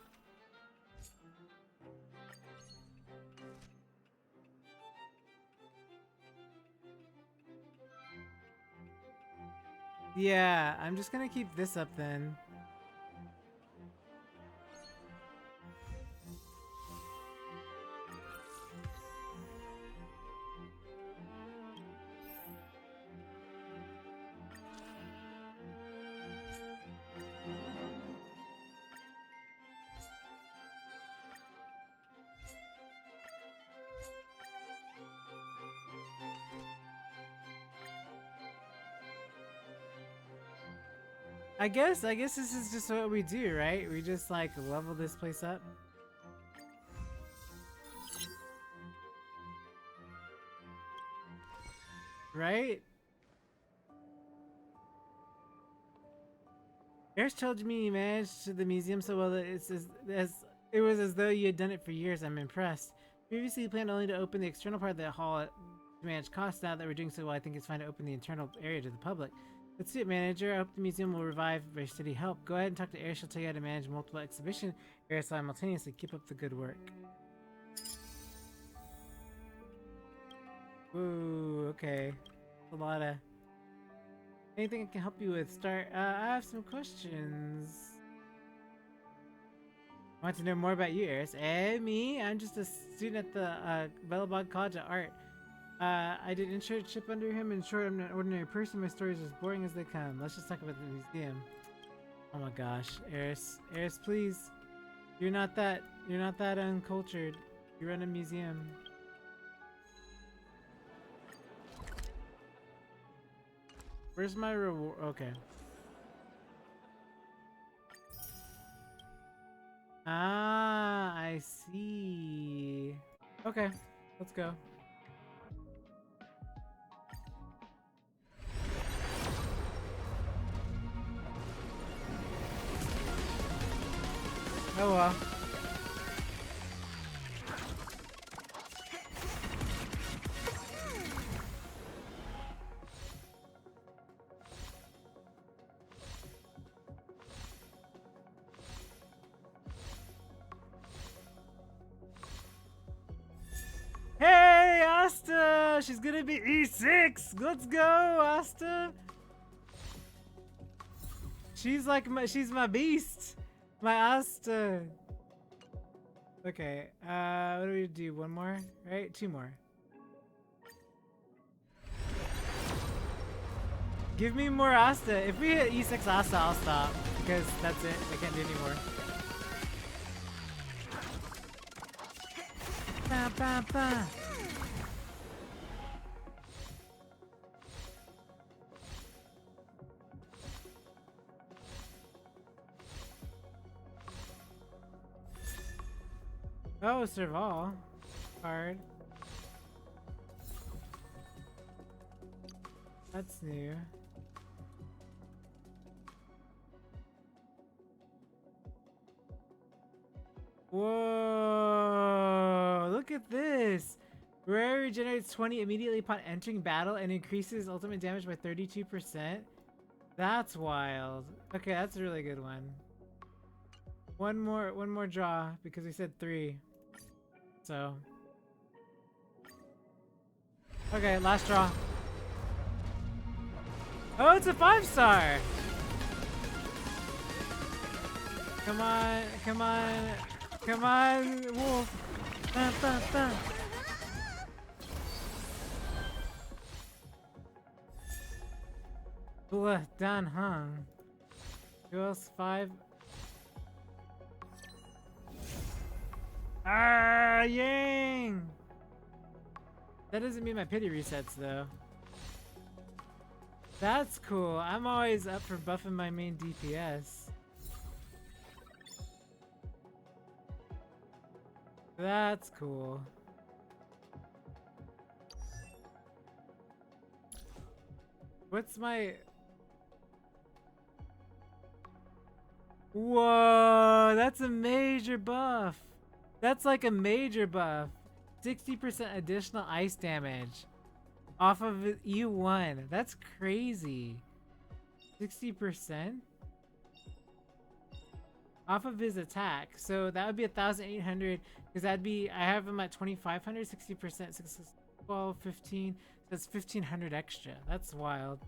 Yeah, I'm just gonna keep this up then. I guess this is just what we do, right? We just like level this place up. Right? Eris told me you managed to the museum so well that it was as though you had done it for years. I'm impressed. Previously, you planned only to open the external part of the hall to manage costs. Now that we're doing so well, I think it's fine to open the internal area to the public. Let's see it, manager. I hope the museum will revive by steady help. Go ahead and talk to Eris. She'll tell you how to manage multiple exhibition areas simultaneously. Keep up the good work. Ooh, okay. A lot of... Anything I can help you with? Start. I have some questions. I want to know more about you, Eris. Me? I'm just a student at the Bellabog College of Art. I did internship under him. In short, I'm an ordinary person. My stories are as boring as they come. Let's just talk about the museum. Oh my gosh, Eris. Eris, please. You're not that uncultured. You run a museum. Where's my reward? Okay. Ah, I see. Okay, let's go. Oh well. Hey, Asta! She's gonna be E6! Let's go, Asta! She's my beast! My Asta! Okay, what do we do? One more? Right? Two more. Give me more Asta. If we hit E6 Asta, I'll stop. Because that's it. I can't do anymore. Ba, ba, ba. Oh, Serval. Card. That's new. Whoa! Look at this! Rare regenerates 20 immediately upon entering battle and increases ultimate damage by 32%. That's wild. Okay, that's a really good one. One more draw because we said 3. So. Okay, last draw. Oh, it's a 5-star! Come on, come on, come on, wolf! Ba, ba, ba. Dan Hung. Who else? 5. Ah, Yang! That doesn't mean my pity resets though. That's cool. I'm always up for buffing my main DPS. That's cool. What's my... Whoa, that's a major buff. That's like a major buff. 60% additional ice damage off of U1. That's crazy. 60% off of his attack. So that would be 1,800 because that'd be, I have him at 2,500, 60%, 6, 12, 15. That's 1,500 extra. That's wild.